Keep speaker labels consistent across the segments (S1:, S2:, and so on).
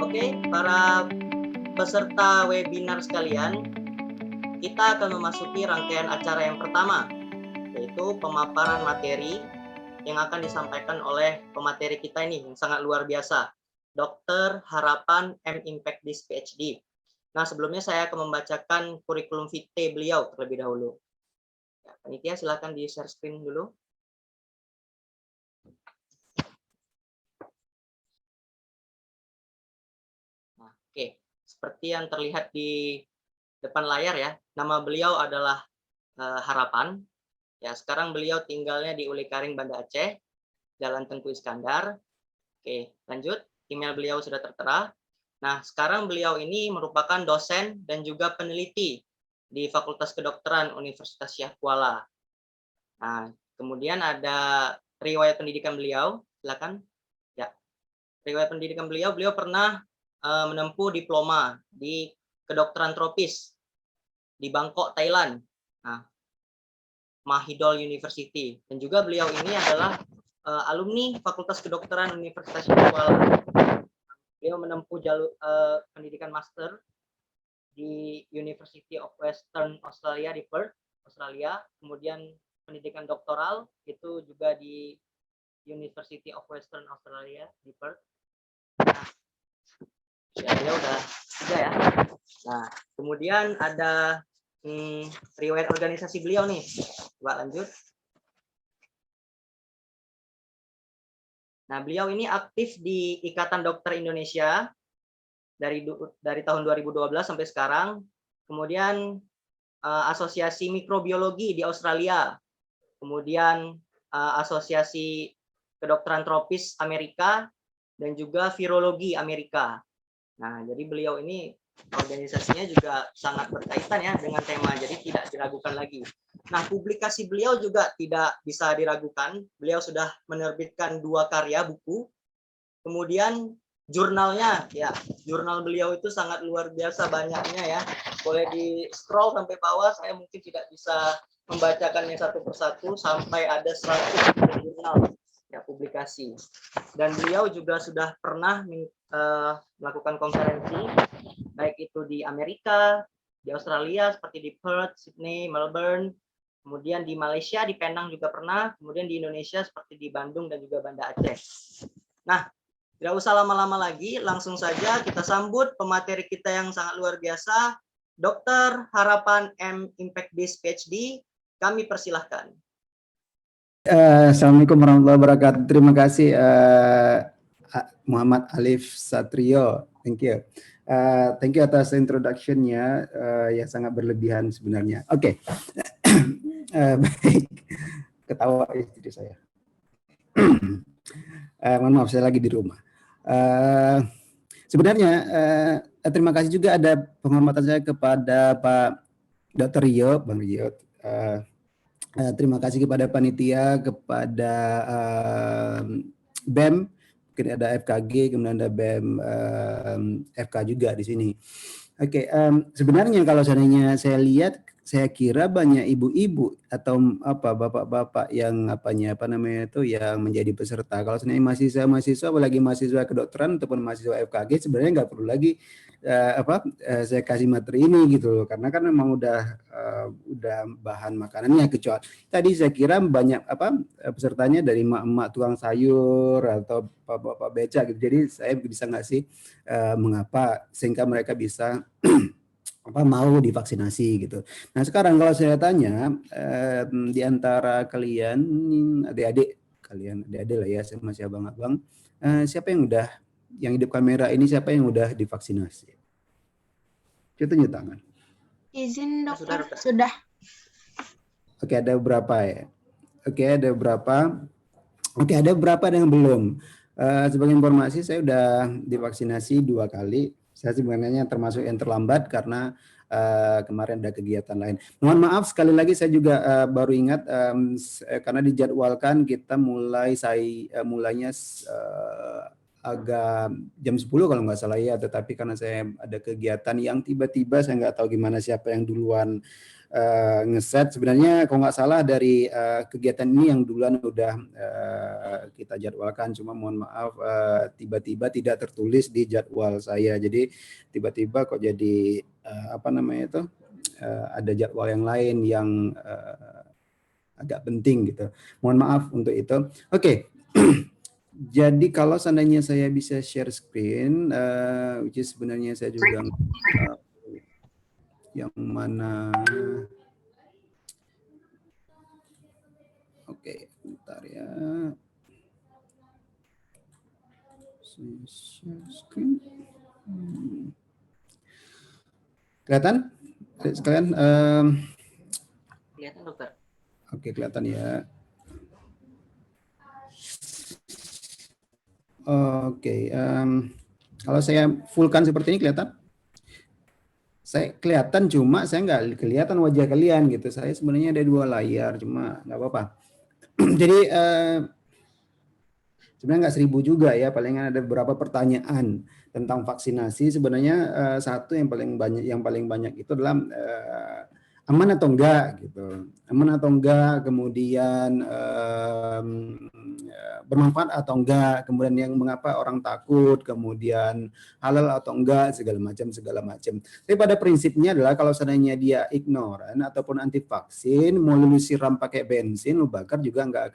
S1: Oke, para peserta webinar sekalian, kita akan memasuki rangkaian acara yang pertama, yaitu pemaparan materi yang akan disampaikan oleh pemateri kita ini yang sangat luar biasa, Dr. Harapan M. Impact Dis PhD. Nah, sebelumnya saya akan membacakan kurikulum vitae beliau terlebih dahulu. Ya, panitia silakan di share screen dulu. Nah, oke, seperti yang terlihat di depan layar ya, nama beliau adalah Harapan. Ya, sekarang beliau tinggalnya di Uli Karing, Banda Aceh, Jalan Tengku Iskandar. Oke, lanjut. Email beliau sudah tertera. Nah, sekarang beliau ini merupakan dosen dan juga peneliti di Fakultas Kedokteran Universitas Syah Kuala. Nah, kemudian ada riwayat pendidikan beliau. Silakan. Ya, riwayat pendidikan beliau pernah menempuh diploma di kedokteran tropis di Bangkok, Thailand. Nah, Mahidol University. Dan juga beliau ini adalah alumni Fakultas Kedokteran Universitas Syah Kuala. Beliau menempuh jalur pendidikan master di University of Western Australia di Perth, Australia. Kemudian pendidikan doktoral itu juga di University of Western Australia di Perth. Nah, ya, beliau udah 3 ya. Nah, kemudian ada riwayat organisasi beliau nih. Coba lanjut. Nah, beliau ini aktif di Ikatan Dokter Indonesia dari tahun 2012 sampai sekarang. Kemudian Asosiasi Mikrobiologi di Australia. Kemudian Asosiasi Kedokteran Tropis Amerika dan juga Virologi Amerika. Nah, jadi beliau ini organisasinya juga sangat berkaitan ya dengan tema, jadi tidak diragukan lagi. Nah, publikasi beliau juga tidak bisa diragukan. Beliau sudah menerbitkan 2 karya buku. Kemudian jurnalnya, ya, jurnal beliau itu sangat luar biasa banyaknya ya. Boleh di scroll sampai bawah, saya mungkin tidak bisa membacakannya satu persatu sampai ada 100 jurnal ya publikasi. Dan beliau juga sudah pernah melakukan konferensi baik itu di Amerika, di Australia seperti di Perth, Sydney, Melbourne, kemudian di Malaysia di Penang juga pernah, kemudian di Indonesia seperti di Bandung dan juga Banda Aceh. Nah, tidak usah lama-lama lagi, langsung saja kita sambut pemateri kita yang sangat luar biasa, Dr. Harapan M. Impact Dis PhD. Kami persilahkan.
S2: Assalamualaikum warahmatullahi wabarakatuh. Terima kasih Muhammad Alif Satrio. Thank you. Thank you atas introduction-nya yang sangat berlebihan sebenarnya. Oke. Baik. Ketawa istri saya. Mohon maaf, saya lagi di rumah. Sebenarnya terima kasih juga ada penghormatan saya kepada Pak Dr. Rio, Bang Rio. Terima kasih kepada panitia, kepada BEM, mungkin ada FKG, kemudian ada BEM FK juga di sini. Oke, sebenarnya kalau seandainya saya lihat, saya kira banyak ibu-ibu atau bapak-bapak yang yang menjadi peserta. Kalau seandainya mahasiswa, apalagi mahasiswa kedokteran ataupun mahasiswa FKG, sebenarnya nggak perlu lagi saya kasih materi ini gitu loh, karena kan memang udah bahan makanannya. Kecuali tadi saya kira banyak pesertanya dari emak-emak tukang sayur atau bapak-bapak beca gitu. Jadi saya bisa ngasih mengapa sehingga mereka bisa mau divaksinasi gitu. Nah sekarang kalau saya tanya di antara kalian adik-adik lah ya, saya masih abang-abang, siapa yang hidup kamera ini, siapa yang udah divaksinasi? Coba tunjuk tangan.
S3: Izin dokter, sudah.
S2: Oke, ada beberapa ya. Oke, ada beberapa. Oke, ada beberapa yang belum. Sebagai informasi, saya udah divaksinasi 2 kali. Saya sebenarnya termasuk yang terlambat karena kemarin ada kegiatan lain. Mohon maaf sekali lagi, saya juga baru ingat karena dijadwalkan kita mulainya agak jam 10 kalau nggak salah ya, tetapi karena saya ada kegiatan yang tiba-tiba saya nggak tahu gimana siapa yang duluan ngeset. Sebenarnya kalau nggak salah dari kegiatan ini yang duluan udah kita jadwalkan, cuma mohon maaf tiba-tiba tidak tertulis di jadwal saya. Jadi tiba-tiba kok jadi apa namanya itu ada jadwal yang lain yang agak penting gitu. Mohon maaf untuk itu. Oke. Jadi kalau seandainya saya bisa share screen, which is sebenarnya saya juga yang mana. Oke, bentar ya. Share screen. Kelihatan? Sekalian?
S1: Kelihatan dokter.
S2: Oke, kelihatan ya. Oke, kalau saya fullkan seperti ini kelihatan? Saya kelihatan, cuma saya nggak kelihatan wajah kalian gitu. Saya sebenarnya ada 2 layar, cuma nggak apa-apa. Jadi sebenarnya nggak 1000 juga ya, palingan ada beberapa pertanyaan tentang vaksinasi. Sebenarnya satu yang paling banyak itu adalah aman atau enggak gitu, aman atau enggak, kemudian bermanfaat atau enggak, kemudian yang mengapa orang takut, kemudian halal atau enggak, segala macam. Tapi pada prinsipnya adalah kalau seandainya dia ignoran ataupun anti vaksin, mau lu siram pakai bensin, lu bakar juga nggak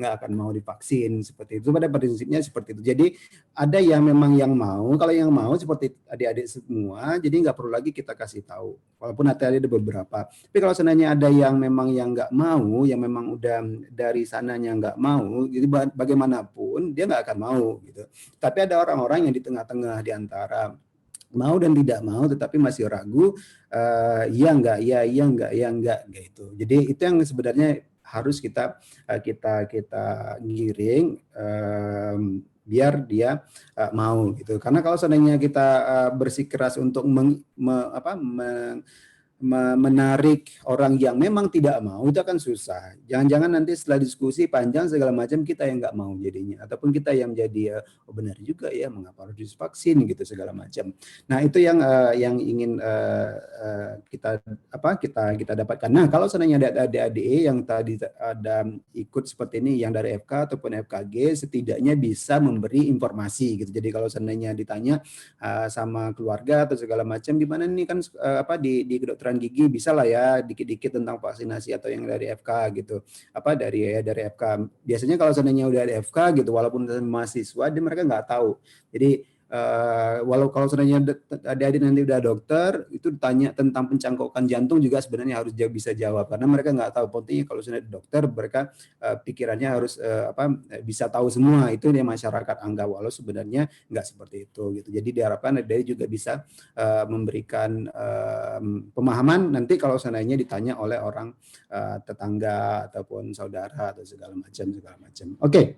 S2: akan mau divaksin, seperti itu. Pada prinsipnya seperti itu. Jadi ada yang memang yang mau, kalau yang mau seperti adik-adik semua, jadi nggak perlu lagi kita kasih tahu. Walaupun ada beberapa. Tapi kalau seandainya ada yang memang yang nggak mau, yang memang udah dari sananya nggak mau, jadi bagaimanapun dia nggak akan mau gitu. Tapi ada orang-orang yang di tengah-tengah di antara mau dan tidak mau, tetapi masih ragu, iya enggak gitu. Jadi itu yang sebenarnya harus kita giring biar dia mau gitu. Karena kalau seandainya kita bersikeras untuk menarik orang yang memang tidak mau, itu akan susah. Jangan-jangan nanti setelah diskusi panjang segala macam kita yang nggak mau jadinya, ataupun kita yang jadi oh benar juga ya, mengapa harus divaksin gitu segala macam. Nah itu yang ingin kita dapatkan. Nah kalau seandainya ada adik-adik yang tadi ada ikut seperti ini, yang dari FK ataupun FKG, setidaknya bisa memberi informasi gitu. Jadi kalau seandainya ditanya sama keluarga atau segala macam, gimana nih kan di kedokteran gigi bisa lah ya dikit-dikit tentang vaksinasi atau yang dari FK gitu, dari FK. Biasanya kalau seandainya udah ada FK gitu, walaupun mahasiswa, mereka nggak tahu. Jadi kalau seandainya adik-adik nanti udah dokter, itu ditanya tentang pencangkokan jantung juga sebenarnya harus bisa jawab, karena mereka nggak tahu. Pentingnya kalau sudah dokter, mereka pikirannya harus bisa tahu semua. Itu yang masyarakat anggap, walau sebenarnya nggak seperti itu gitu. Jadi diharapkan adik-adik juga bisa memberikan pemahaman nanti kalau seandainya ditanya oleh orang tetangga ataupun saudara atau segala macam. Oke.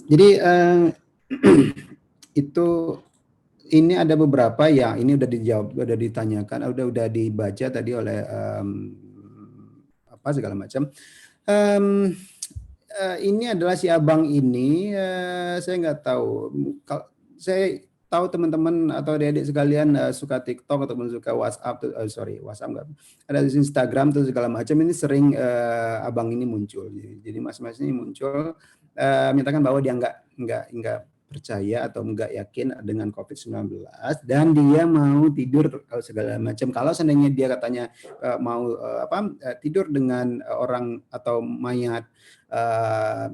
S2: Jadi itu ini ada beberapa yang ini udah dijawab, udah ditanyakan, udah dibaca tadi oleh segala macam. Ini adalah si abang ini, saya nggak tahu. Saya tahu teman-teman atau adik-adik sekalian suka TikTok ataupun suka WhatsApp, WhatsApp enggak, ada di Instagram atau segala macam, ini sering abang ini muncul. Jadi mas-mas ini muncul menyatakan bahwa dia nggak percaya atau nggak yakin dengan COVID-19 dan dia mau tidur segala macam. Kalau seandainya dia katanya mau tidur dengan orang atau mayat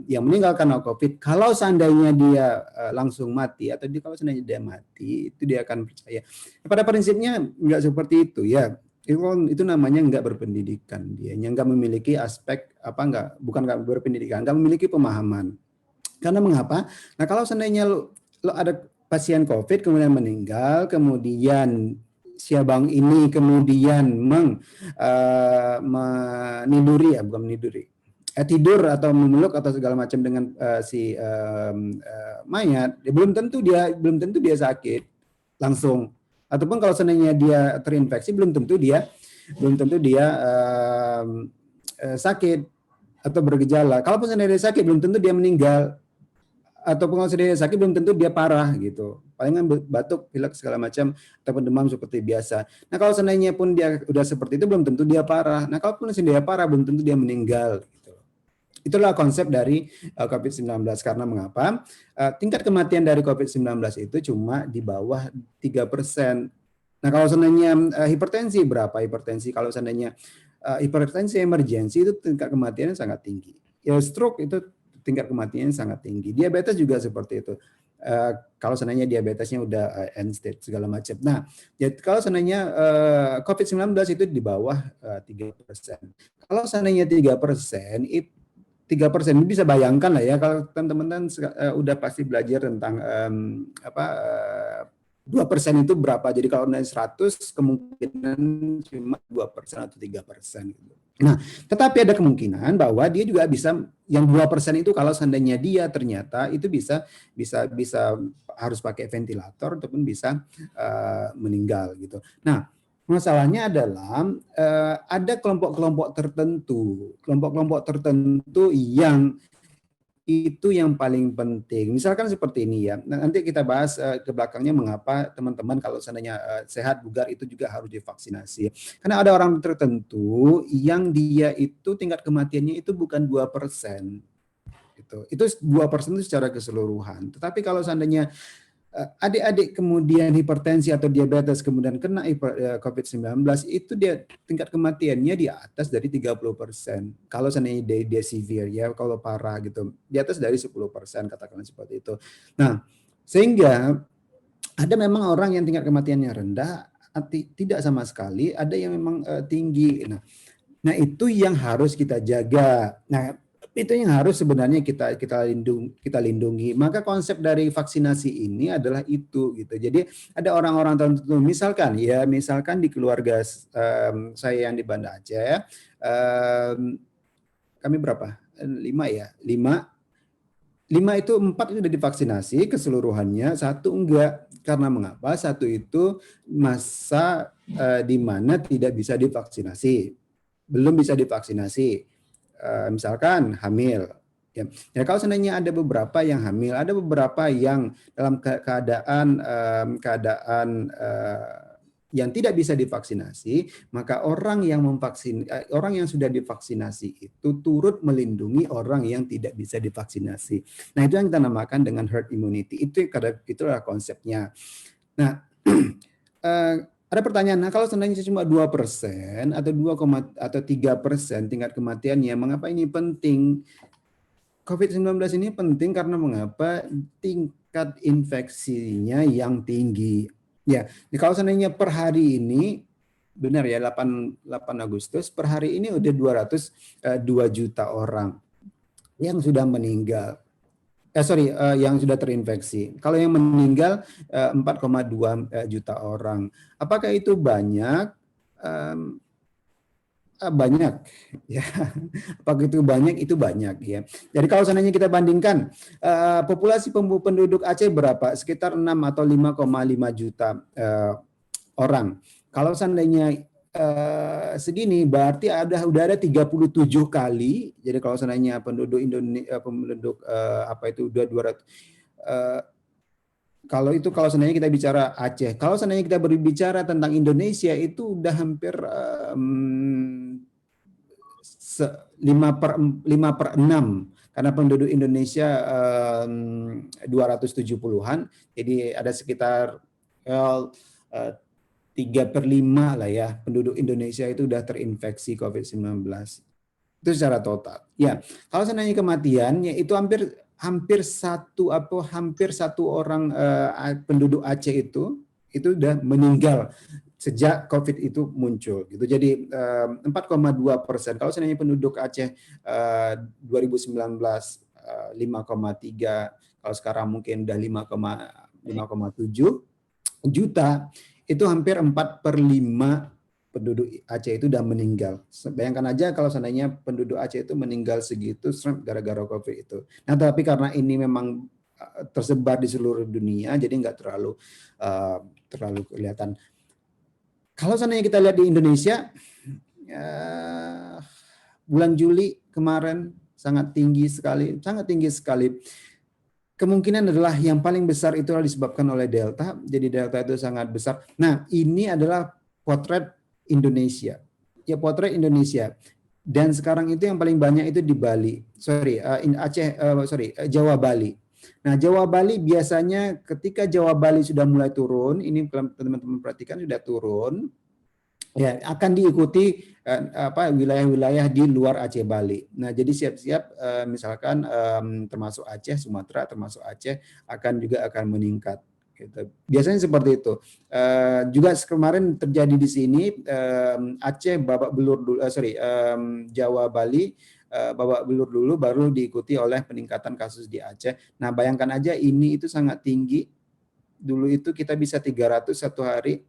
S2: yang meninggal karena COVID, kalau seandainya dia langsung mati atau kalau seandainya dia mati, itu dia akan percaya. Pada prinsipnya nggak seperti itu ya. Itu namanya nggak berpendidikan, dia nggak memiliki aspek bukan nggak berpendidikan, nggak memiliki pemahaman. Karena mengapa? Nah kalau seandainya lo ada pasien COVID kemudian meninggal, kemudian si abang ini kemudian tidur atau memeluk atau segala macam dengan si mayat, belum tentu dia sakit langsung. Ataupun kalau seandainya dia terinfeksi, belum tentu dia sakit atau bergejala. Kalaupun seandainya dia sakit, belum tentu dia meninggal. ataupun kalau dia sakit belum tentu dia parah gitu. Palingan batuk, pilek segala macam ataupun demam seperti biasa. Nah, kalau seandainya pun dia udah seperti itu belum tentu dia parah. Nah, kalaupun dia parah belum tentu dia meninggal gitu. Itulah konsep dari COVID-19 karena mengapa? Tingkat kematian dari COVID-19 itu cuma di bawah 3%. Nah, kalau seandainya hipertensi berapa? Hipertensi kalau seandainya hipertensi emergensi itu tingkat kematiannya sangat tinggi. Ya, stroke itu tingkat kematiannya sangat tinggi. Diabetes juga seperti itu. Kalau seandainya diabetesnya udah end stage segala macam. Nah, ya kalau seandainya COVID-19 itu di bawah 3%. Kalau seandainya 3%, 3% bisa bayangkan lah ya kalau teman-teman udah pasti belajar tentang 2% itu berapa. Jadi kalau naik 100 kemungkinan cuma 2% atau 3%. Gitu. Nah, tetapi ada kemungkinan bahwa dia juga bisa yang 2% itu kalau seandainya dia ternyata itu bisa harus pakai ventilator ataupun bisa meninggal gitu. Nah, masalahnya adalah ada kelompok-kelompok tertentu yang itu yang paling penting. Misalkan seperti ini ya. Nanti kita bahas ke belakangnya mengapa teman-teman kalau seandainya sehat bugar itu juga harus divaksinasi. Karena ada orang tertentu yang dia itu tingkat kematiannya itu bukan 2%. Itu 2% itu secara keseluruhan. Tetapi kalau seandainya adik-adik kemudian hipertensi atau diabetes kemudian kena COVID-19 itu dia tingkat kematiannya di atas dari 30%. Kalau seandainya dia severe ya, kalau parah gitu, di atas dari 10% katakanlah seperti itu. Nah, sehingga ada memang orang yang tingkat kematiannya rendah, tidak sama sekali, ada yang memang tinggi. Nah, itu yang harus kita jaga. Nah, itu yang harus sebenarnya kita lindungi. Maka konsep dari vaksinasi ini adalah itu gitu. Jadi ada orang-orang tertentu misalkan di keluarga saya yang di Banda Aceh, kami berapa? 5 ya. 5 itu 4 itu sudah divaksinasi keseluruhannya, 1 enggak. Karena mengapa? 1 itu masa di mana tidak bisa divaksinasi. Belum bisa divaksinasi. Misalkan hamil. Ya, kalau seandainya ada beberapa yang hamil, ada beberapa yang dalam keadaan yang tidak bisa divaksinasi, maka orang yang sudah divaksinasi itu turut melindungi orang yang tidak bisa divaksinasi. Nah, itu yang kita namakan dengan herd immunity. Itulah konsepnya. Nah, ada pertanyaan, nah kalau seandainya cuma 2% atau 3% tingkat kematiannya, mengapa ini penting? COVID-19 ini penting karena mengapa? Tingkat infeksinya yang tinggi. Ya, kalau seandainya per hari ini, benar ya 8 Agustus, per hari ini udah 202 juta orang yang sudah meninggal. Yang sudah terinfeksi. Kalau yang meninggal 4,2 juta orang. Apakah itu banyak? Banyak, ya. Apakah itu banyak? Itu banyak, ya. Jadi kalau seandainya kita bandingkan populasi penduduk Aceh berapa? Sekitar 6 atau 5,5 juta orang. Kalau seandainya segini berarti udah ada 37 kali. Jadi kalau seandainya penduduk Indonesia udah 200 kalau seandainya kita bicara Aceh, kalau seandainya kita berbicara tentang Indonesia itu udah hampir 5/6 karena penduduk Indonesia 270-an, jadi ada sekitar 3/5 lah ya penduduk Indonesia itu udah terinfeksi COVID-19. Itu secara total. Ya, kalau seandainya kematiannya itu hampir satu orang penduduk Aceh itu udah meninggal sejak COVID itu muncul gitu. Jadi 4,2%. Kalau seandainya penduduk Aceh 2019 5,3, kalau sekarang mungkin udah 5,7 juta, itu hampir 4/5 penduduk Aceh itu udah meninggal. Bayangkan aja kalau seandainya penduduk Aceh itu meninggal segitu gara-gara COVID itu. Nah, tapi karena ini memang tersebar di seluruh dunia, jadi nggak terlalu kelihatan. Kalau seandainya kita lihat di Indonesia, bulan Juli kemarin sangat tinggi sekali. kemungkinan adalah yang paling besar itu adalah disebabkan oleh Delta. Jadi Delta itu sangat besar. Nah, ini adalah potret Indonesia. Ya, potret Indonesia. Dan sekarang itu yang paling banyak itu di Bali. Jawa Bali. Nah, Jawa Bali biasanya ketika Jawa Bali sudah mulai turun, ini teman-teman perhatikan sudah turun, ya akan diikuti wilayah-wilayah di luar Aceh Bali. Nah, jadi siap-siap misalkan termasuk Aceh, Sumatera, termasuk Aceh akan meningkat. Gitu. Biasanya seperti itu. Juga kemarin terjadi di sini Aceh babak belur dulu, Jawa Bali babak belur dulu, baru diikuti oleh peningkatan kasus di Aceh. Nah, bayangkan aja ini itu sangat tinggi. Dulu itu kita bisa 300 satu hari.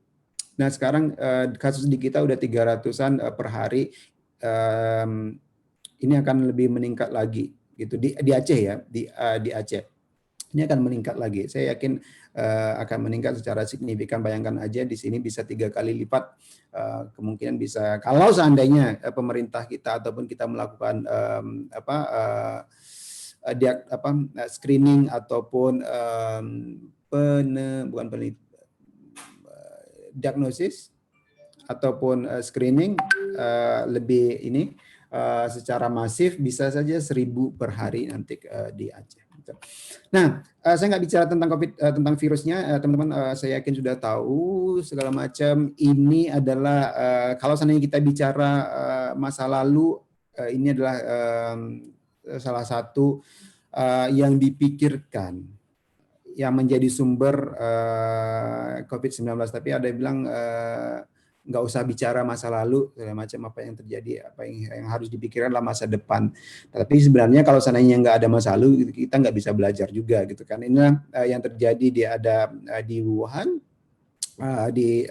S2: Nah, sekarang kasus di kita udah 300-an per hari. Ini akan lebih meningkat lagi gitu di Aceh ya, di Aceh. Ini akan meningkat lagi. Saya yakin akan meningkat secara signifikan. Bayangkan aja di sini bisa 3 kali lipat. Kemungkinan bisa, kalau seandainya pemerintah kita ataupun kita melakukan screening ataupun diagnosis ataupun screening lebih ini secara masif, bisa saja 1000 per hari nanti di Aceh. Nah, saya nggak bicara tentang COVID, tentang virusnya, teman-teman. Saya yakin sudah tahu segala macam. Ini adalah kalau seandainya kita bicara masa lalu, ini adalah salah satu yang dipikirkan yang menjadi sumber COVID-19. Tapi ada yang bilang nggak usah bicara masa lalu, segala macam apa yang terjadi, apa yang harus dipikirkan adalah masa depan. Tapi sebenarnya kalau seandainya nggak ada masa lalu, kita nggak bisa belajar juga gitu kan. Inilah yang terjadi di Wuhan, di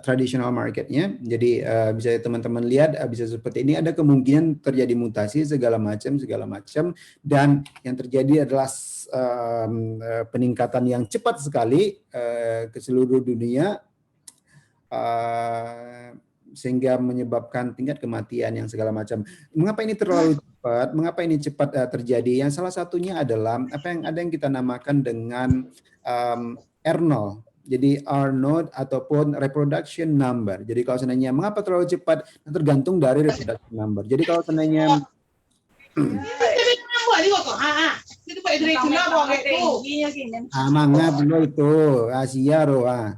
S2: traditional marketnya. Jadi bisa teman-teman lihat, bisa seperti ini, ada kemungkinan terjadi mutasi segala macam, dan yang terjadi adalah peningkatan yang cepat sekali ke seluruh dunia, sehingga menyebabkan tingkat kematian yang segala macam. Mengapa ini terlalu cepat? Mengapa ini cepat terjadi? Yang salah satunya adalah ada yang kita namakan dengan R0. Jadi R0 ataupun reproduction number. Jadi kalau seandainya mengapa terlalu cepat, tergantung dari reproduction number. Jadi kalau seandainya mangga dulu itu Asia roa.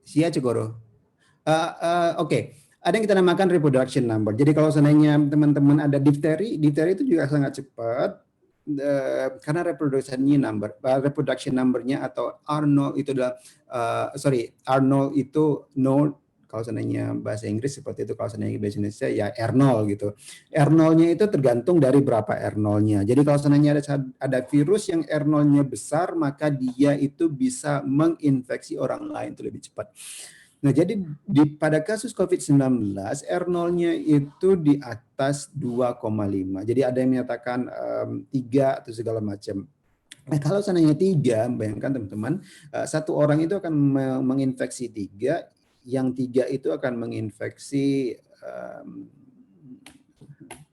S2: Sia cegoro. Oke. Ada yang kita namakan reproduction number. Jadi kalau seandainya teman-teman ada difteri itu juga sangat cepat. Karena reproduction number-nya atau R0 itu adalah R0 itu no, kalau seandainya bahasa Inggris seperti itu, kalau seandainya bahasa Indonesia ya R0 gitu. R0-nya itu tergantung dari berapa R0-nya. Jadi kalau seandainya ada virus yang R0-nya besar, maka dia itu bisa menginfeksi orang lain itu lebih cepat. Nah, jadi pada kasus COVID-19, R0-nya itu di atas 2,5. Jadi ada yang menyatakan 3 atau segala macam. Nah, kalau seandainya 3, bayangkan teman-teman, satu orang itu akan menginfeksi 3, yang 3 itu akan menginfeksi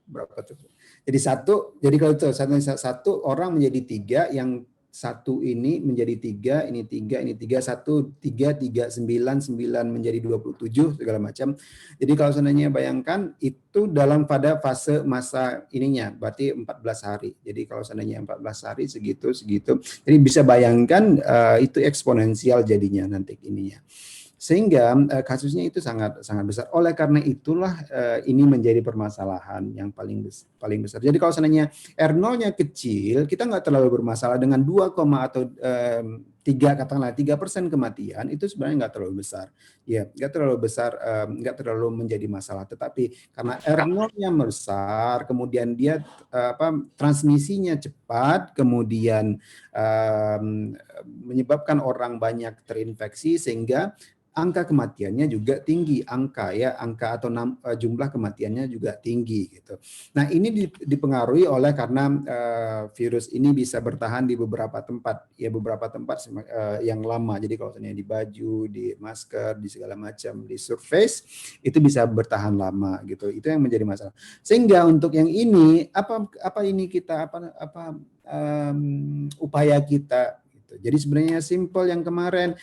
S2: berapa tuh? Jadi kalau itu satu orang menjadi 3, yang satu ini menjadi 3, ini 3, ini 3, 1, 3, 3, 9, 9 menjadi 27, segala macam. Jadi kalau seandainya bayangkan itu pada fase masa ininya, berarti 14 hari. Jadi kalau seandainya 14 hari segitu. Jadi bisa bayangkan itu eksponensial jadinya nanti ininya. Sehingga kasusnya itu sangat besar. Oleh karena itulah ini menjadi permasalahan yang paling besar. Jadi kalau seandainya R0-nya kecil, kita nggak terlalu bermasalah dengan 2, atau 3, katakanlah 3% kematian, itu sebenarnya nggak terlalu besar. Ya, nggak terlalu besar, nggak terlalu menjadi masalah. Tetapi karena R0-nya besar, kemudian dia transmisinya cepat, kemudian menyebabkan orang banyak terinfeksi, sehingga angka kematiannya juga tinggi, angka atau jumlah kematiannya juga tinggi gitu. Nah, ini dipengaruhi oleh karena virus ini bisa bertahan di beberapa tempat, ya beberapa tempat yang lama. Jadi kalau misalnya di baju, di masker, di segala macam, di surface itu bisa bertahan lama gitu. Itu yang menjadi masalah. Sehingga untuk yang ini apa ini kita upaya kita gitu. Jadi sebenarnya simple yang kemarin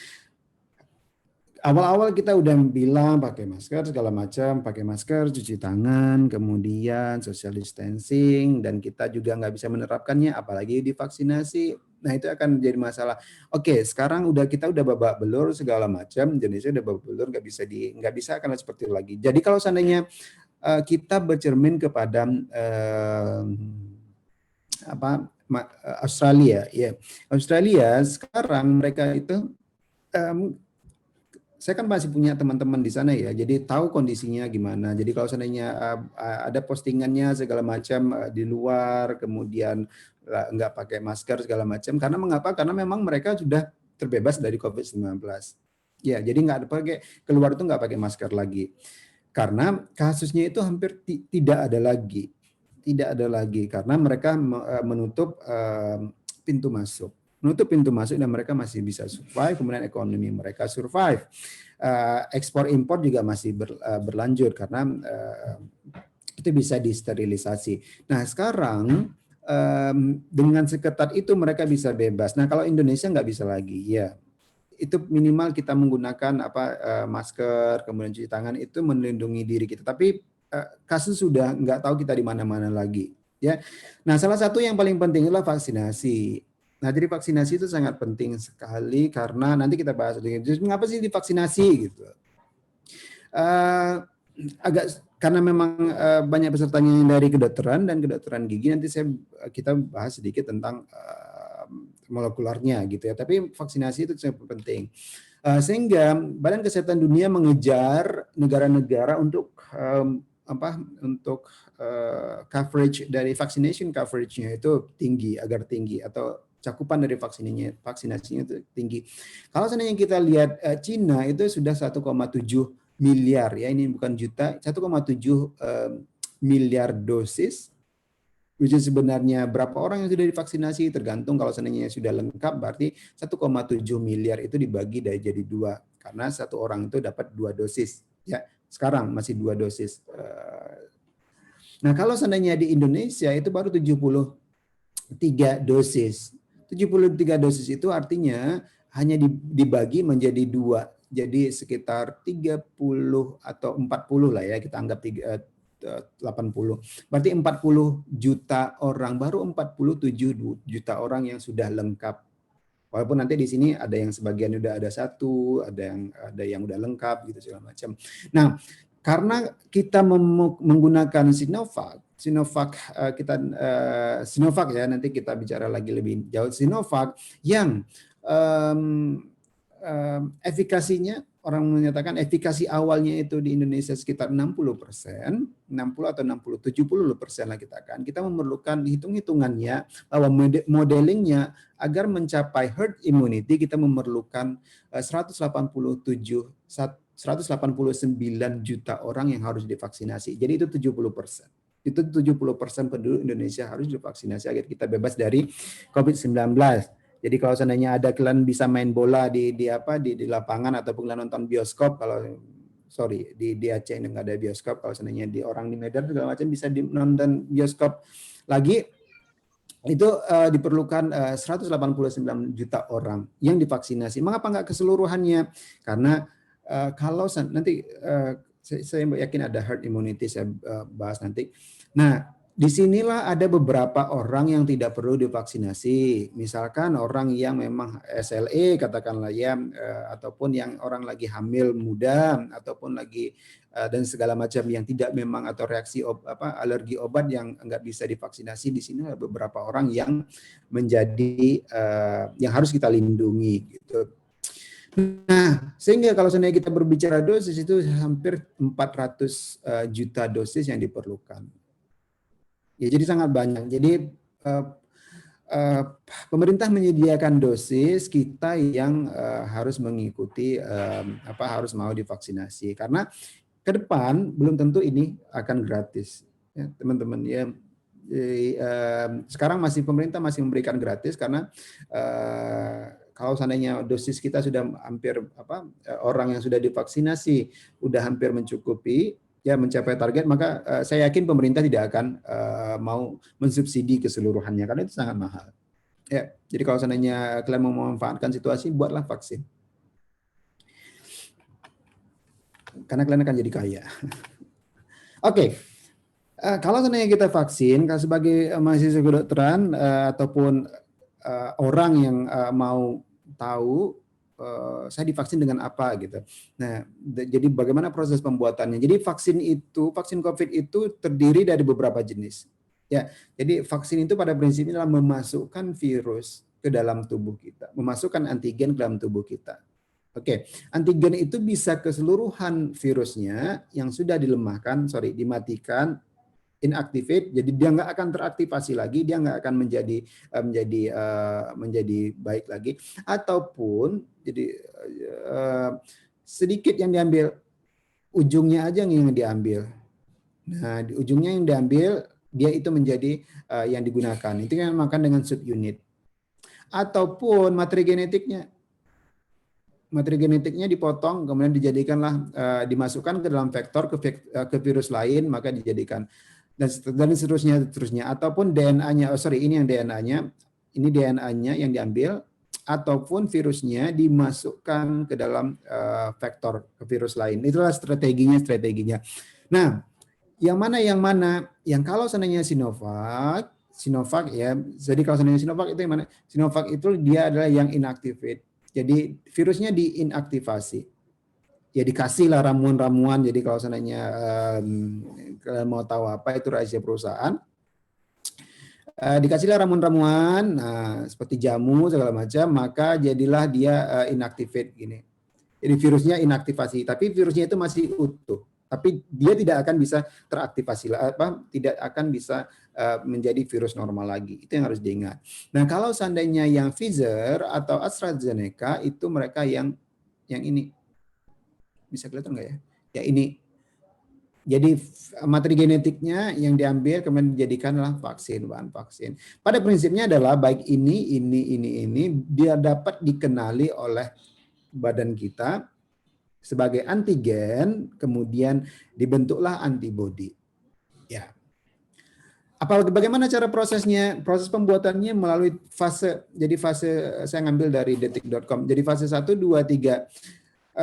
S2: awal-awal kita udah bilang pakai masker segala macam, pakai masker, cuci tangan, kemudian social distancing, dan kita juga nggak bisa menerapkannya, apalagi divaksinasi. Nah itu akan menjadi masalah. Oke, sekarang kita udah babak belur segala macam, Indonesia udah babak belur, nggak bisa akan seperti itu lagi. Jadi kalau seandainya kita bercermin kepada Australia, ya Australia sekarang mereka itu saya kan masih punya teman-teman di sana ya, jadi tahu kondisinya gimana. Jadi kalau seandainya ada postingannya segala macam di luar, kemudian nggak pakai masker segala macam, karena mengapa? Karena memang mereka sudah terbebas dari COVID-19. Ya, jadi nggak pakai keluar itu nggak pakai masker lagi, karena kasusnya itu hampir tidak ada lagi, karena mereka menutup pintu masuk. Dan mereka masih bisa survive, kemudian ekonomi mereka survive. Ekspor impor juga masih berlanjut karena itu bisa disterilisasi. Nah sekarang dengan seketat itu mereka bisa bebas. Nah kalau Indonesia nggak bisa lagi, ya itu minimal kita menggunakan masker, kemudian cuci tangan itu melindungi diri kita. Tapi kasus sudah nggak tahu kita di mana-mana lagi. Ya, nah salah satu yang paling penting adalah vaksinasi. Nah, jadi vaksinasi itu sangat penting sekali karena nanti kita bahas lagi. Jadi mengapa sih divaksinasi gitu? Karena memang banyak pesertanya yang dari kedokteran dan kedokteran gigi. Nanti kita bahas sedikit tentang molekularnya gitu ya. Tapi vaksinasi itu sangat penting. Sehingga Badan Kesehatan Dunia mengejar negara-negara untuk coverage dari vaccination coverage-nya itu agar tinggi atau cakupan dari vaksinasinya itu tinggi. Kalau seandainya kita lihat Cina itu sudah 1,7 miliar ya, ini bukan juta, 1,7 miliar dosis, which is sebenarnya berapa orang yang sudah divaksinasi tergantung. Kalau seandainya sudah lengkap berarti 1,7 miliar itu dibagi jadi 2 karena satu orang itu dapat 2 dosis ya. Sekarang masih 2 dosis. Nah, kalau seandainya di Indonesia itu baru 73 dosis. 73 dosis itu artinya hanya dibagi menjadi 2. Jadi sekitar 30 atau 40 lah ya, kita anggap 80. Berarti 40 juta orang, baru 47 juta orang yang sudah lengkap. Walaupun nanti di sini ada yang sebagian udah ada 1, ada yang udah lengkap gitu segala macam. Nah, karena kita menggunakan Sinovac ya, nanti kita bicara lagi lebih jauh. Sinovac yang efikasinya, orang menyatakan efikasi awalnya itu di Indonesia sekitar 60%, 60 atau 60, 70% lah kita memerlukan hitung-hitungannya bahwa modelingnya agar mencapai herd immunity kita memerlukan 189 juta orang yang harus divaksinasi. Jadi itu 70%. Itu 70% penduduk Indonesia harus divaksinasi agar kita bebas dari COVID-19. Jadi kalau seandainya ada kalian bisa main bola di lapangan ataupun kalian nonton bioskop, di Aceh ini nggak ada bioskop, kalau seandainya di Medan segala macam bisa nonton bioskop lagi, itu diperlukan 189 juta orang yang divaksinasi. Mengapa nggak keseluruhannya? Karena kalau nanti saya yakin ada herd immunity, saya bahas nanti. Nah, disinilah ada beberapa orang yang tidak perlu divaksinasi. Misalkan orang yang memang SLE katakanlah ya, ataupun yang orang lagi hamil muda, ataupun lagi dan segala macam yang tidak memang atau reaksi alergi obat yang enggak bisa divaksinasi. Di sini ada beberapa orang yang menjadi yang harus kita lindungi gitu. Nah, sehingga kalau seandainya kita berbicara dosis itu hampir 400 juta dosis yang diperlukan. Ya, jadi sangat banyak. Jadi pemerintah menyediakan dosis, kita yang harus mengikuti harus mau divaksinasi. Karena ke depan belum tentu ini akan gratis, ya, teman-teman ya. Sekarang pemerintah masih memberikan gratis karena kalau seandainya dosis kita sudah hampir orang yang sudah divaksinasi udah hampir mencukupi, ya mencapai target, maka saya yakin pemerintah tidak akan mau mensubsidi keseluruhannya karena itu sangat mahal. Ya, jadi kalau seandainya kalian mau memanfaatkan situasi, buatlah vaksin. Karena kalian akan jadi kaya. Oke. Kalau seandainya kita vaksin, kalau sebagai mahasiswa kedokteran ataupun orang yang mau tahu saya divaksin dengan apa gitu. Nah, jadi bagaimana proses pembuatannya? Jadi vaksin COVID itu terdiri dari beberapa jenis. Ya, jadi vaksin itu pada prinsipnya adalah memasukkan virus ke dalam tubuh kita, memasukkan antigen ke dalam tubuh kita. Oke, antigen itu bisa keseluruhan virusnya yang sudah dimatikan, inactivate, jadi dia nggak akan teraktivasi lagi, dia nggak akan menjadi baik lagi, ataupun jadi sedikit yang diambil, ujungnya aja yang diambil. Nah, di ujungnya yang diambil, dia itu menjadi yang digunakan. Itu yang makan dengan subunit. Ataupun materi genetiknya dipotong, kemudian dijadikanlah dimasukkan ke dalam vektor ke virus lain, maka dijadikan dan seterusnya. Ataupun DNA-nya, ini yang DNA-nya yang diambil, ataupun virusnya dimasukkan ke dalam vektor ke virus lain. Itulah strateginya. Nah, yang mana? Yang kalau seandainya Sinovac ya. Jadi kalau seandainya Sinovac itu yang mana? Sinovac itu dia adalah yang inactivate. Jadi virusnya diinaktivasi. Ya dikasih lah ramuan-ramuan. Jadi kalau seandainya kalian mau tahu apa itu rahasia perusahaan, dikasihlah ramuan-ramuan, seperti jamu segala macam, maka jadilah dia inactivate gini. Jadi virusnya inaktivasi, tapi virusnya itu masih utuh. Tapi dia tidak akan bisa teraktivasi, tidak akan bisa menjadi virus normal lagi. Itu yang harus diingat. Nah, kalau seandainya yang Pfizer atau AstraZeneca itu mereka yang ini. Bisa kelihatan nggak ya? Ya ini. Jadi materi genetiknya yang diambil kemudian dijadikanlah bahan vaksin. Pada prinsipnya adalah baik ini dia dapat dikenali oleh badan kita sebagai antigen, kemudian dibentuklah antibodi. Ya. Bagaimana cara prosesnya? Proses pembuatannya melalui fase. Jadi fase saya ngambil dari detik.com. Jadi fase 1, 2, 3.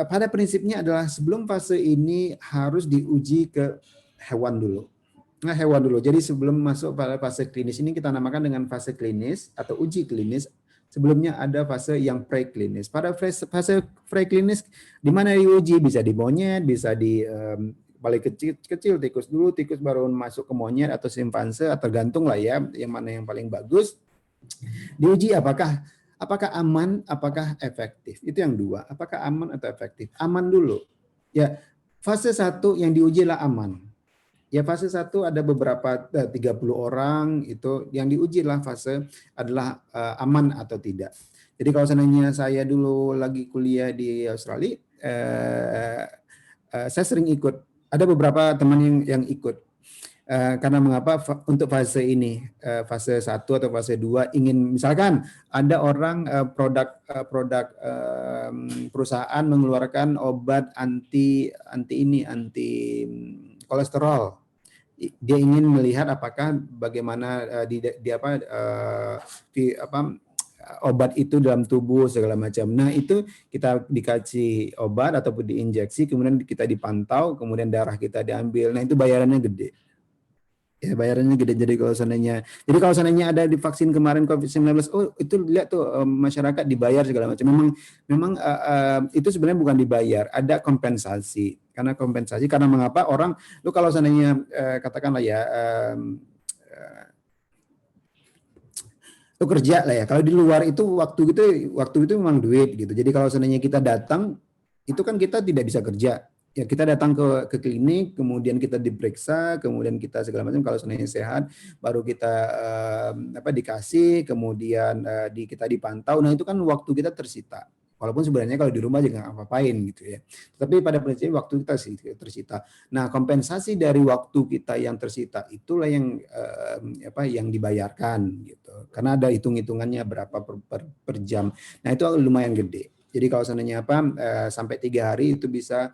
S2: Pada prinsipnya adalah sebelum fase ini harus diuji ke hewan dulu. Jadi sebelum masuk pada fase klinis ini kita namakan dengan fase klinis atau uji klinis. Sebelumnya ada fase yang preklinis. Pada fase preklinis di mana diuji, bisa di monyet, bisa di paling kecil tikus dulu, tikus baru masuk ke monyet atau simpanse, tergantung lah ya yang mana yang paling bagus. Diuji apakah aman, apakah efektif. Itu yang dua, apakah aman atau efektif. Aman dulu. Ya, fase 1 yang diuji lah aman. Ya, fase 1 ada beberapa 30 orang itu yang diuji lah fase adalah aman atau tidak. Jadi kalau seandainya saya dulu lagi kuliah di Australia, saya sering ikut. Ada beberapa teman yang ikut. Karena mengapa untuk fase ini, fase 1 atau fase 2 ingin misalkan ada orang produk perusahaan mengeluarkan obat anti kolesterol. Dia ingin melihat apakah bagaimana obat itu dalam tubuh segala macam. Nah, itu kita dikasih obat ataupun diinjeksi, kemudian kita dipantau, kemudian darah kita diambil. Nah, itu bayarannya gede. Ya, bayarannya gede. Jadi kalau seandainya ada di vaksin kemarin COVID-19, oh itu lihat tuh masyarakat dibayar segala macam. Memang itu sebenarnya bukan dibayar, ada kompensasi. Karena mengapa orang, lu kalau seandainya katakanlah ya lu kerja lah ya. Kalau di luar itu waktu itu memang duit gitu. Jadi kalau seandainya kita datang, itu kan kita tidak bisa kerja. Ya, kita datang ke klinik, kemudian kita diperiksa, kemudian kita segala macam, kalau seandainya sehat baru kita dikasih, kemudian kita dipantau. Nah, itu kan waktu kita tersita. Walaupun sebenarnya kalau di rumah juga nggak apa-apain gitu ya. Tapi pada prinsipnya waktu kita sih tersita. Nah, kompensasi dari waktu kita yang tersita itulah yang yang dibayarkan gitu. Karena ada hitung-hitungannya berapa per jam. Nah, itu lumayan gede. Jadi kalau seandainya sampai 3 hari itu bisa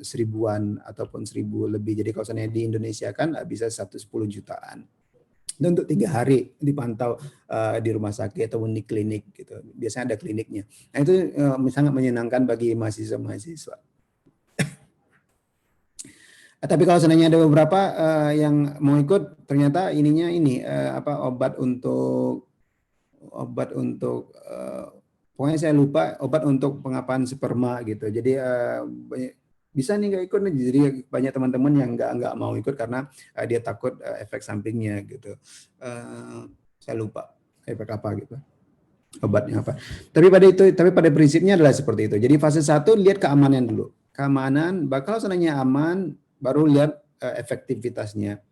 S2: 1000-an ataupun 1000 lebih. Jadi kalau seandainya di Indonesia kan bisa 110 jutaan. Dan untuk 3 hari dipantau di rumah sakit ataupun di klinik gitu. Biasanya ada kliniknya. Nah itu sangat menyenangkan bagi mahasiswa-mahasiswa. Tapi kalau seandainya ada beberapa yang mau ikut, ternyata ininya obat untuk pokoknya saya lupa, obat untuk pengapahan sperma gitu. Jadi bisa nih nggak ikut nih, jadi banyak teman-teman yang nggak mau ikut karena dia takut efek sampingnya gitu. Saya lupa efek apa gitu, obatnya apa. Tapi pada prinsipnya adalah seperti itu. Jadi fase 1 lihat keamanan dulu, keamanan. Bakal seandainya aman, baru lihat efektivitasnya.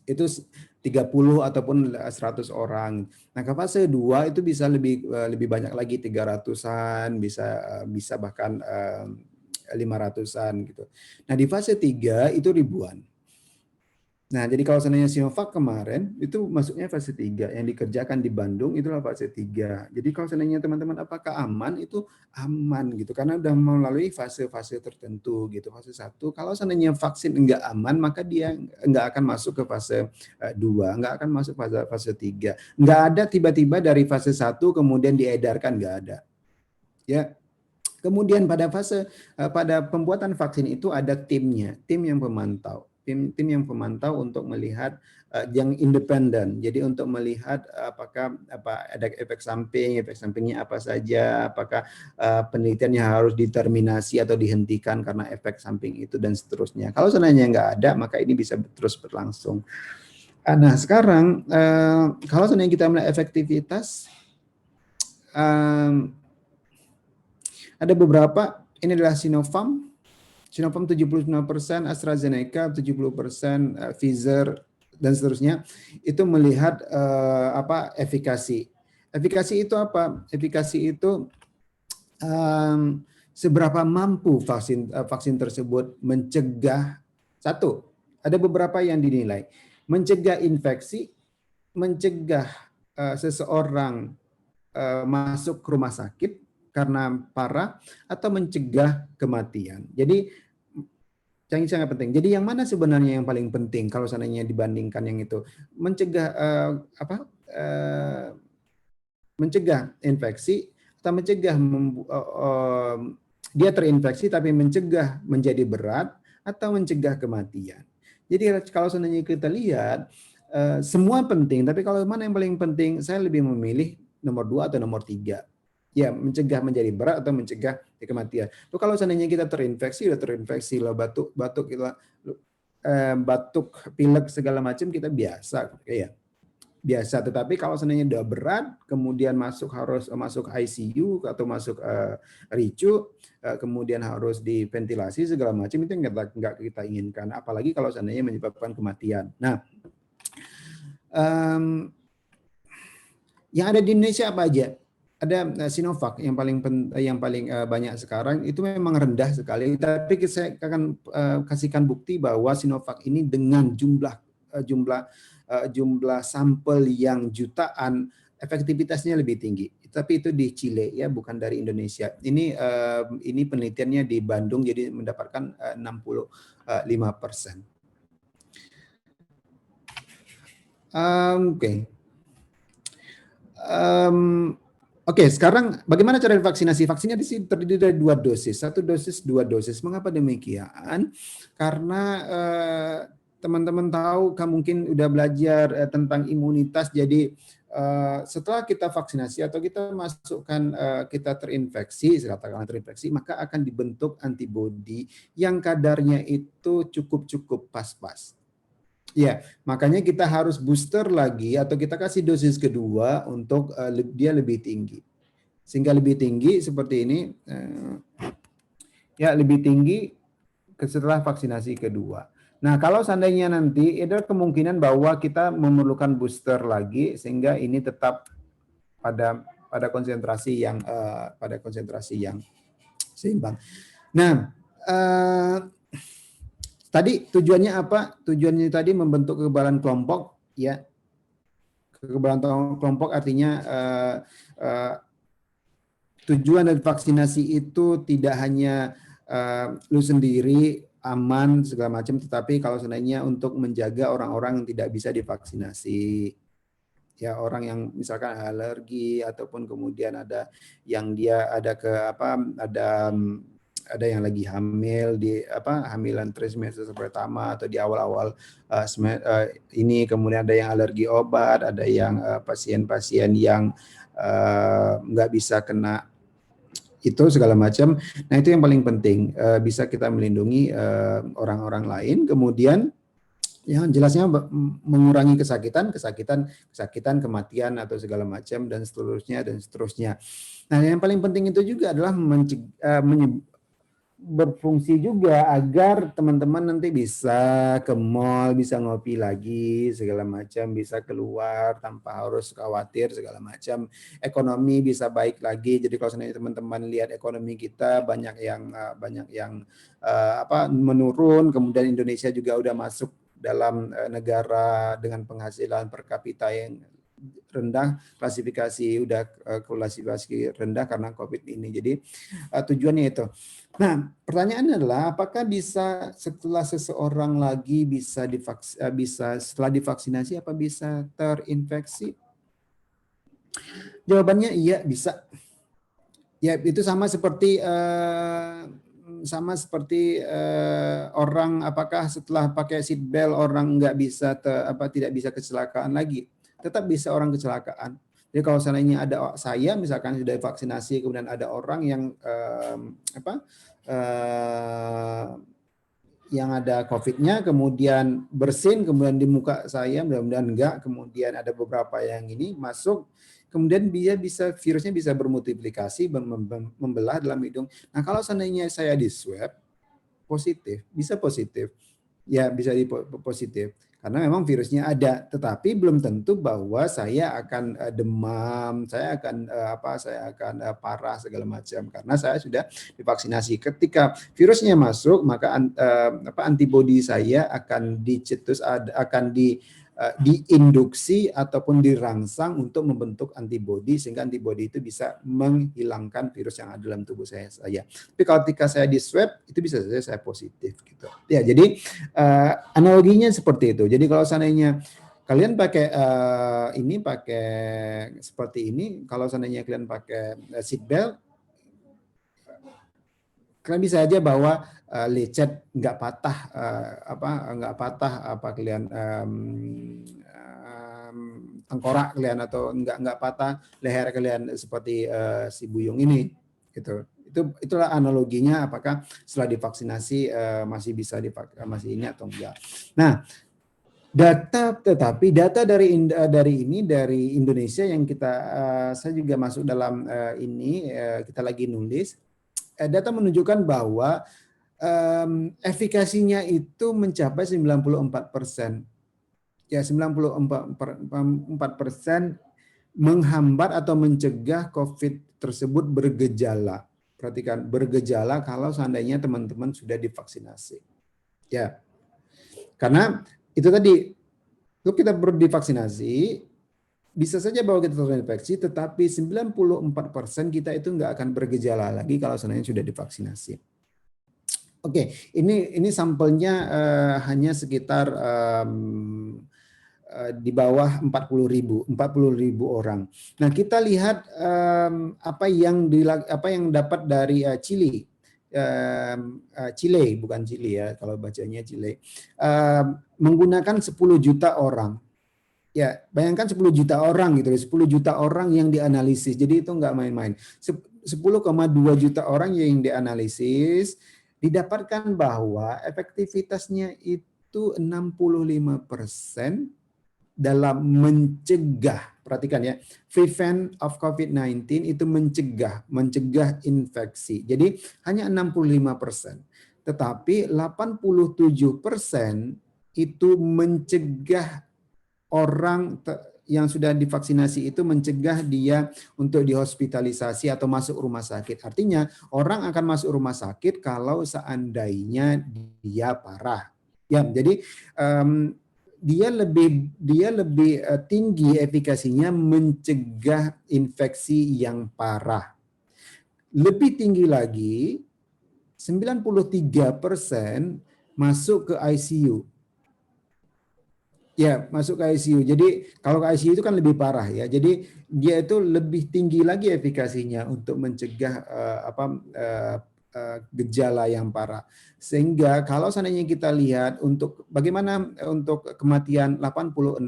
S2: Itu 30 ataupun 100 orang. Nah, ke fase 2 itu bisa lebih banyak lagi, 300-an, bisa bahkan 500-an gitu. Nah, di fase 3 itu ribuan. Nah, jadi kalau seandainya Sinovac kemarin itu masuknya fase 3 yang dikerjakan di Bandung itulah fase 3. Jadi kalau seandainya teman-teman apakah aman, itu aman gitu karena udah melalui fase-fase tertentu gitu. Fase 1 kalau seandainya vaksin enggak aman maka dia enggak akan masuk ke fase 2, enggak akan masuk fase 3. Enggak ada tiba-tiba dari fase 1 kemudian diedarkan, enggak ada. Ya. Kemudian pada pembuatan vaksin itu ada timnya, tim yang memantau. Tim yang pemantau untuk melihat yang independen. Jadi untuk melihat apakah ada efek sampingnya apa saja, apakah penelitiannya harus diterminasi atau dihentikan karena efek samping itu dan seterusnya. Kalau seandainya nggak ada, maka ini bisa terus berlangsung. Nah sekarang kalau seandainya kita melihat efektivitas, ada beberapa, ini adalah Sinopharm 79%, AstraZeneca 70%, Pfizer dan seterusnya. Itu melihat efikasi. Efikasi itu apa? Efikasi itu seberapa mampu vaksin tersebut mencegah, satu, ada beberapa yang dinilai, mencegah infeksi, mencegah seseorang masuk ke rumah sakit karena parah, atau mencegah kematian. Jadi yang sangat penting. Jadi yang mana sebenarnya yang paling penting kalau seandainya dibandingkan yang itu? Mencegah mencegah infeksi atau mencegah dia terinfeksi tapi mencegah menjadi berat atau mencegah kematian. Jadi kalau seandainya kita lihat semua penting, tapi kalau mana yang paling penting, saya lebih memilih nomor 2 atau nomor 3. Ya, mencegah menjadi berat atau mencegah kematian. Tuh kalau seandainya kita terinfeksi lah, batuk, pilek segala macam kita biasa, ya biasa. Tetapi kalau seandainya udah berat, kemudian harus masuk ICU atau masuk RICU, kemudian harus diventilasi segala macam, itu nggak kita inginkan. Apalagi kalau seandainya menyebabkan kematian. Nah, yang ada di Indonesia apa aja? Ada Sinovac yang paling banyak sekarang, itu memang rendah sekali. Tapi saya akan kasihkan bukti bahwa Sinovac ini dengan jumlah sampel yang jutaan, efektivitasnya lebih tinggi. Tapi itu di Chile ya, bukan dari Indonesia. Ini penelitiannya di Bandung, jadi mendapatkan 65%. Oke, sekarang bagaimana cara vaksinasi? Vaksinnya terdiri dari 2 dosis, 1 dosis, 2 dosis. Mengapa demikian? Karena teman-teman tahu, mungkin udah belajar tentang imunitas. Jadi setelah kita vaksinasi atau kita masukkan kita terinfeksi, maka akan dibentuk antibodi yang kadarnya itu cukup pas-pas. Ya, makanya kita harus booster lagi atau kita kasih dosis kedua untuk dia lebih tinggi. Sehingga lebih tinggi seperti ini, ya lebih tinggi setelah vaksinasi kedua. Nah, kalau seandainya nanti ada kemungkinan bahwa kita memerlukan booster lagi, sehingga ini tetap pada pada konsentrasi yang seimbang. Nah, tadi tujuannya apa? Tujuannya tadi membentuk kekebalan kelompok, ya. Kekebalan kelompok artinya tujuan dari vaksinasi itu tidak hanya lu sendiri aman segala macam, tetapi kalau seandainya untuk menjaga orang-orang yang tidak bisa divaksinasi, ya orang yang misalkan alergi ataupun kemudian ada yang dia ada ada yang lagi hamil di hamilan trimester pertama atau di awal-awal ini, kemudian ada yang alergi obat, ada yang pasien-pasien yang nggak bisa kena itu segala macam. Nah itu yang paling penting, bisa kita melindungi orang-orang lain, kemudian yang jelasnya mengurangi kesakitan, kematian atau segala macam dan seterusnya. Nah yang paling penting itu juga adalah berfungsi juga agar teman-teman nanti bisa ke mall, bisa ngopi lagi segala macam, bisa keluar tanpa harus khawatir segala macam, ekonomi bisa baik lagi. Jadi kalau seandainya teman-teman lihat ekonomi kita banyak yang menurun, kemudian Indonesia juga udah masuk dalam negara dengan penghasilan per kapita yang rendah, klasifikasi rendah karena COVID ini. Jadi tujuannya itu. Nah, pertanyaannya adalah apakah bisa setelah seseorang lagi setelah divaksinasi apa bisa terinfeksi? Jawabannya iya, bisa. Ya, itu sama seperti orang, apakah setelah pakai seat belt orang tidak bisa kecelakaan lagi? Tetap bisa orang kecelakaan. Jadi kalau seandainya ada saya misalkan sudah vaksinasi, kemudian ada orang yang yang ada COVID-nya, kemudian bersin, kemudian di muka saya, mudah-mudahan enggak, kemudian ada beberapa yang ini masuk, kemudian virusnya bisa bermultiplikasi, membelah dalam hidung. Nah kalau seandainya saya di swab positif, bisa positif, ya bisa positif. Karena memang virusnya ada, tetapi belum tentu bahwa saya akan demam, saya akan parah segala macam karena saya sudah divaksinasi. Ketika virusnya masuk, maka antibodi saya akan dicetus, akan diinduksi ataupun dirangsang untuk membentuk antibodi, sehingga antibodi itu bisa menghilangkan virus yang ada dalam tubuh saya. Tapi kalau ketika saya di swab itu bisa saja saya positif gitu. Ya, jadi analoginya seperti itu. Jadi kalau seandainya kalian pakai seperti ini, kalau seandainya kalian pakai seat belt, kalian bisa aja bawa lecet nggak patah, kalian tengkorak kalian, atau nggak patah leher kalian seperti si Buyung ini gitu. Itulah analoginya, apakah setelah divaksinasi masih bisa masih ini atau enggak. Nah, data dari Indonesia yang saya juga masuk dalam kita lagi nulis, data menunjukkan bahwa efikasinya itu mencapai 94%. Ya, 94% menghambat atau mencegah COVID tersebut bergejala. Perhatikan, bergejala kalau seandainya teman-teman sudah divaksinasi. Ya. Karena itu tadi, kalau kita divaksinasi, bisa saja bahwa kita terinfeksi, tetapi 94% kita itu nggak akan bergejala lagi kalau seandainya sudah divaksinasi. Oke, ini sampelnya hanya sekitar di bawah 40.000 orang. Nah, kita lihat apa yang dapat dari Chile. Chile, bukan Chile ya, kalau bacanya Chile. Menggunakan 10 juta orang. Ya, bayangkan 10 juta orang gitu, 10 juta orang yang dianalisis. Jadi itu nggak main-main. 10,2 juta orang yang dianalisis, didapatkan bahwa efektivitasnya itu 65% dalam mencegah, perhatikan ya, prevent of COVID-19 itu mencegah infeksi. Jadi hanya 65%. Tetapi 87% itu mencegah orang yang sudah divaksinasi itu mencegah dia untuk dihospitalisasi atau masuk rumah sakit. Artinya orang akan masuk rumah sakit kalau seandainya dia parah. Ya, jadi dia lebih tinggi efikasinya mencegah infeksi yang parah. Lebih tinggi lagi, 93% masuk ke ICU. Ya, masuk ke ICU. Jadi kalau ke ICU itu kan lebih parah ya. Jadi dia itu lebih tinggi lagi efikasinya untuk mencegah gejala yang parah. Sehingga kalau seandainya kita lihat untuk bagaimana untuk kematian 86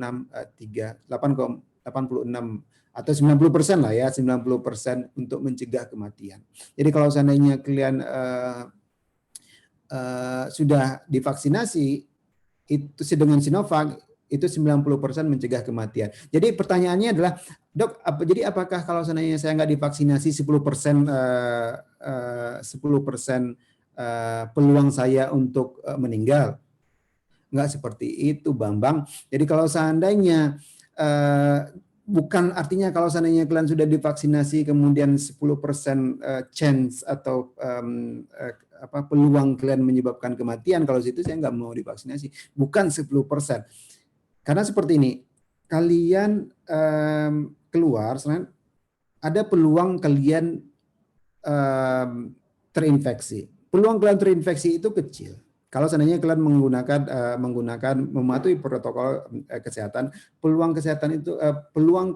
S2: atau 90% lah ya, 90% untuk mencegah kematian. Jadi kalau seandainya kalian sudah divaksinasi itu dengan Sinovac itu 90% mencegah kematian. Jadi pertanyaannya adalah, Dok, jadi apakah kalau seandainya saya nggak divaksinasi 10% peluang saya untuk meninggal? Nggak seperti itu, Bambang. Jadi kalau seandainya bukan artinya kalau seandainya kalian sudah divaksinasi kemudian 10% chance atau peluang kalian menyebabkan kematian, kalau situ saya nggak mau divaksinasi. Bukan 10%. Karena seperti ini, kalian keluar, ada peluang kalian terinfeksi. Peluang kalian terinfeksi itu kecil. Kalau seandainya kalian menggunakan mematuhi protokol kesehatan, peluang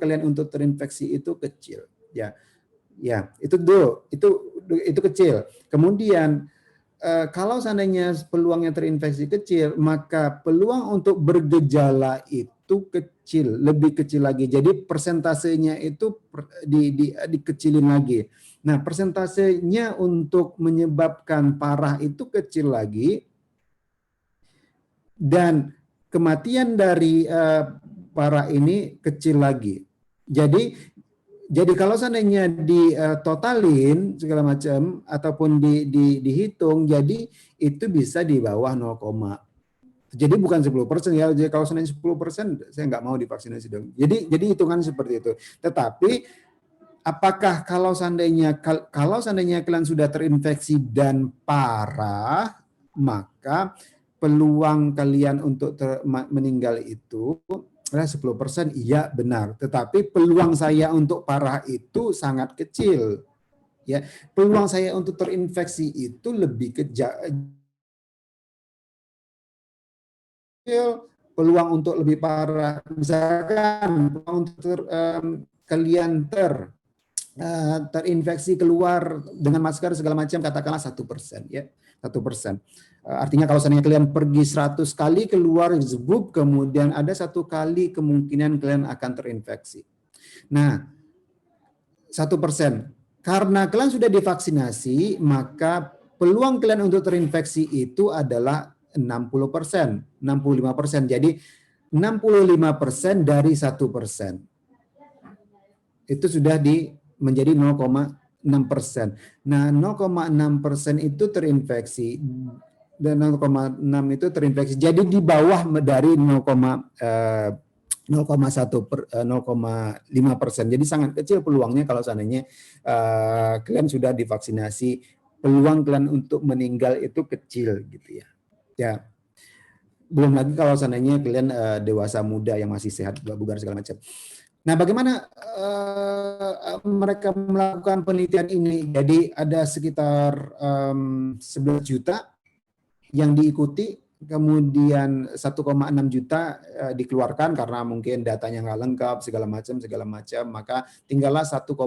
S2: kalian untuk terinfeksi itu kecil. Ya, itu kecil. Kemudian kalau seandainya peluangnya terinfeksi kecil, maka peluang untuk bergejala itu kecil, lebih kecil lagi. Jadi persentasenya itu dikecilin lagi. Nah, persentasenya untuk menyebabkan parah itu kecil lagi, dan kematian dari parah ini kecil lagi. Jadi kalau seandainya ditotalin segala macam ataupun dihitung, jadi itu bisa di bawah 0, jadi bukan 10% ya. Jadi kalau seandainya 10% saya nggak mau divaksinasi dong. Jadi hitungan seperti itu. Tetapi apakah kalau seandainya kalian sudah terinfeksi dan parah, maka peluang kalian untuk meninggal itu 10%, iya benar. Tetapi peluang saya untuk parah itu sangat kecil. Ya, peluang saya untuk terinfeksi itu lebih kecil. Peluang untuk lebih parah, misalkan peluang untuk kalian terinfeksi keluar dengan masker segala macam, katakanlah 1%, ya 1%. Artinya kalau seandainya kalian pergi 100 kali keluar zebub, kemudian ada 1 kali kemungkinan kalian akan terinfeksi. Nah, 1%. Karena kalian sudah divaksinasi, maka peluang kalian untuk terinfeksi itu adalah 60%, 65%. Jadi 65% dari 1%. Itu sudah menjadi 0,6%. Nah, 0,6% itu terinfeksi dan 0,6 itu terinfeksi. Jadi di bawah dari 0,5%. Jadi sangat kecil peluangnya kalau seandainya kalian sudah divaksinasi. Peluang kalian untuk meninggal itu kecil gitu ya. Ya. Belum lagi kalau seandainya kalian dewasa muda yang masih sehat, bugar segala macam. Nah, bagaimana mereka melakukan penelitian ini? Jadi ada sekitar 11 juta yang diikuti, kemudian 1,6 juta dikeluarkan karena mungkin datanya nggak lengkap segala macam, maka tinggallah 1,1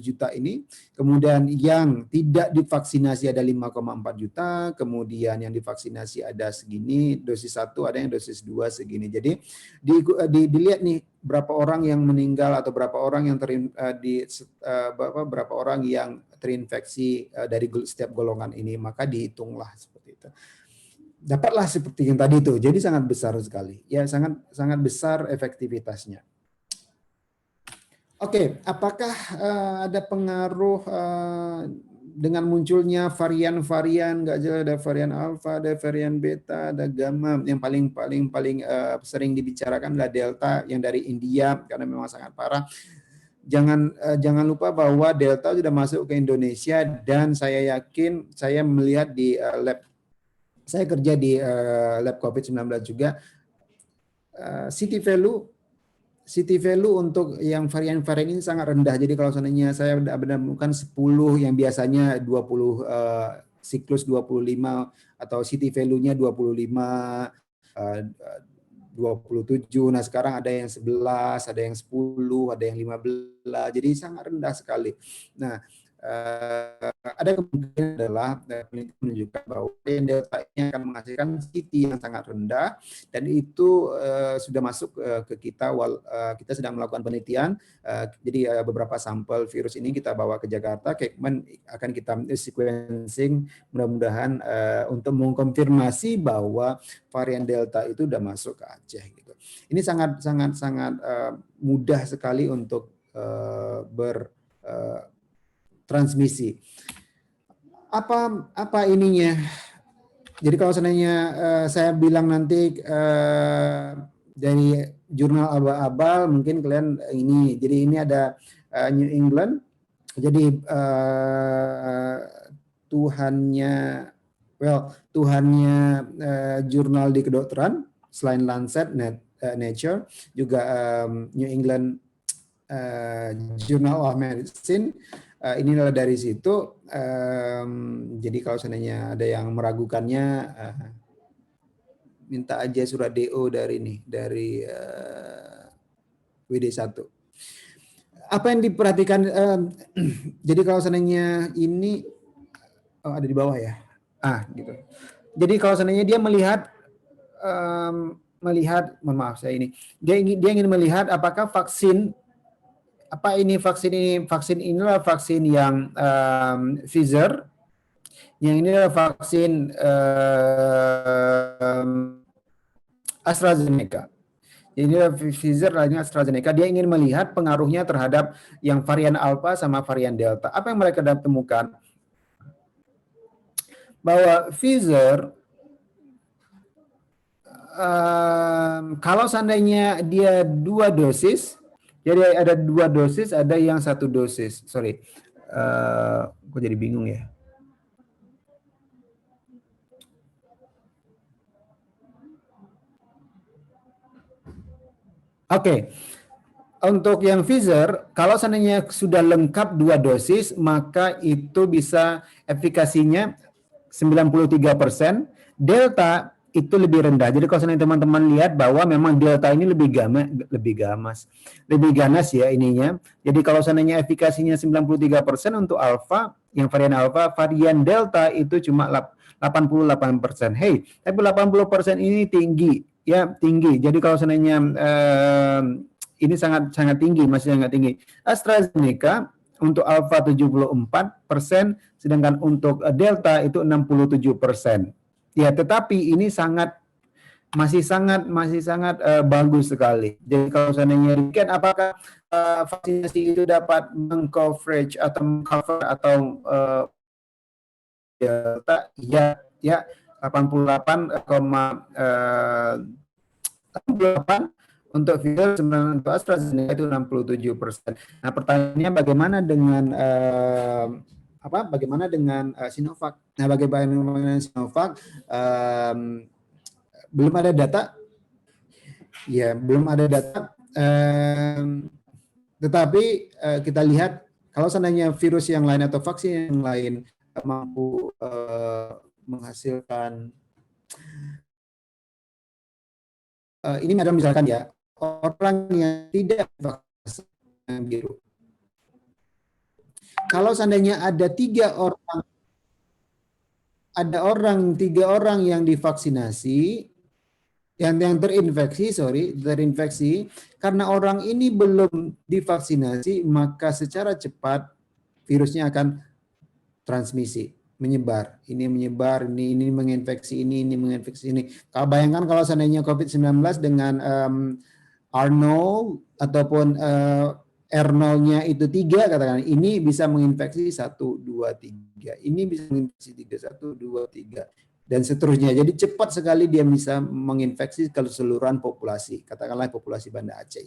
S2: juta ini. Kemudian yang tidak divaksinasi ada 5,4 juta, kemudian yang divaksinasi ada segini, dosis 1, ada yang dosis 2 segini. Jadi dilihat nih berapa orang yang meninggal atau berapa orang yang berapa orang yang terinfeksi dari setiap golongan ini, maka dihitunglah seperti itu. Dapatlah seperti yang tadi itu. Jadi sangat besar sekali. Ya, sangat besar efektivitasnya. Oke, apakah ada pengaruh dengan munculnya varian-varian nggak jelas, ada varian alfa, ada varian beta, ada gamma, yang paling sering dibicarakan adalah delta yang dari India karena memang sangat parah. Jangan lupa bahwa delta sudah masuk ke Indonesia, dan saya yakin, saya melihat di lab, saya kerja di lab COVID-19 juga, city value untuk yang varian-varian ini sangat rendah. Jadi kalau seandainya saya menemukan 10 yang biasanya 20 siklus 25 atau city value-nya 25, 27. Nah, sekarang ada yang 11, ada yang 10, ada yang 15. Jadi sangat rendah sekali. Nah, ada kemungkinan adalah penelitian menunjukkan bahwa varian delta ini akan menghasilkan city yang sangat rendah, dan itu sudah masuk ke kita. Kita sedang melakukan penelitian. Jadi beberapa sampel virus ini kita bawa ke Jakarta, kemudian akan kita sequencing, mudah-mudahan untuk mengkonfirmasi bahwa varian delta itu sudah masuk ke Aceh gitu. Ini sangat mudah sekali untuk transmisi. Apa ininya? Jadi kalau seandainya saya bilang nanti dari jurnal abal-abal, mungkin kalian ini. Jadi ini ada New England. Jadi Tuhannya jurnal di kedokteran selain Lancet, Nature, juga New England Journal of Medicine. Ini adalah dari situ. Jadi kalau seandainya ada yang meragukannya, minta aja surat DO dari WD1. Apa yang diperhatikan? Jadi kalau seandainya ini ada di bawah ya, gitu. Jadi kalau seandainya dia melihat, mohon maaf saya ini, dia ingin melihat apakah vaksin. Apa ini vaksin ini? Vaksin inilah vaksin yang Pfizer, yang ini adalah vaksin AstraZeneca. Ini adalah Pfizer dan AstraZeneca. Dia ingin melihat pengaruhnya terhadap yang varian Alpha sama varian Delta. Apa yang mereka temukan? Bahwa Pfizer, kalau seandainya dia 2 dosis, jadi ada 2 dosis, ada yang 1 dosis. Sorry, kok jadi bingung ya? Oke. Untuk yang Pfizer, kalau seandainya sudah lengkap 2 dosis, maka itu bisa efikasinya 93%. Delta itu lebih rendah. Jadi kalau seandainya teman-teman lihat bahwa memang Delta ini lebih ganas ya ininya. Jadi kalau seandainya efikasinya 93% untuk Alpha, yang varian Alpha, varian Delta itu cuma 88%. Hey, tapi 80% ini tinggi, ya tinggi. Jadi kalau seandainya ini sangat tinggi, masih sangat tinggi. AstraZeneca untuk Alpha 74%, sedangkan untuk Delta itu 67%. Ya, tetapi ini masih sangat bagus sekali. Jadi kalau seandainya demikian, apakah vaksinasi itu dapat mengcoverage atau mengcover atau Delta? Ya 88,8 untuk Pfizer, untuk AstraZeneca itu 67%. Nah, pertanyaannya bagaimana dengan Sinovac? Nah, bagaimana Sinovac? Belum ada data. Ya, belum ada data. Tetapi kita lihat kalau seandainya virus yang lain atau vaksin yang lain mampu menghasilkan, ini ada misalkan ya, orang yang tidak vaksin biru. Kalau seandainya ada 3 orang yang divaksinasi, yang terinfeksi, karena orang ini belum divaksinasi, maka secara cepat virusnya akan transmisi, menyebar. Ini menyebar, ini menginfeksi ini menginfeksi ini. Kalau bayangkan kalau seandainya COVID-19 dengan Arnold ataupun R0-nya itu 3, katakan ini bisa menginfeksi 1, 2, 3. Ini bisa menginfeksi 3, 1, 2, 3. Dan seterusnya. Jadi cepat sekali dia bisa menginfeksi keseluruhan populasi. Katakanlah populasi Banda Aceh.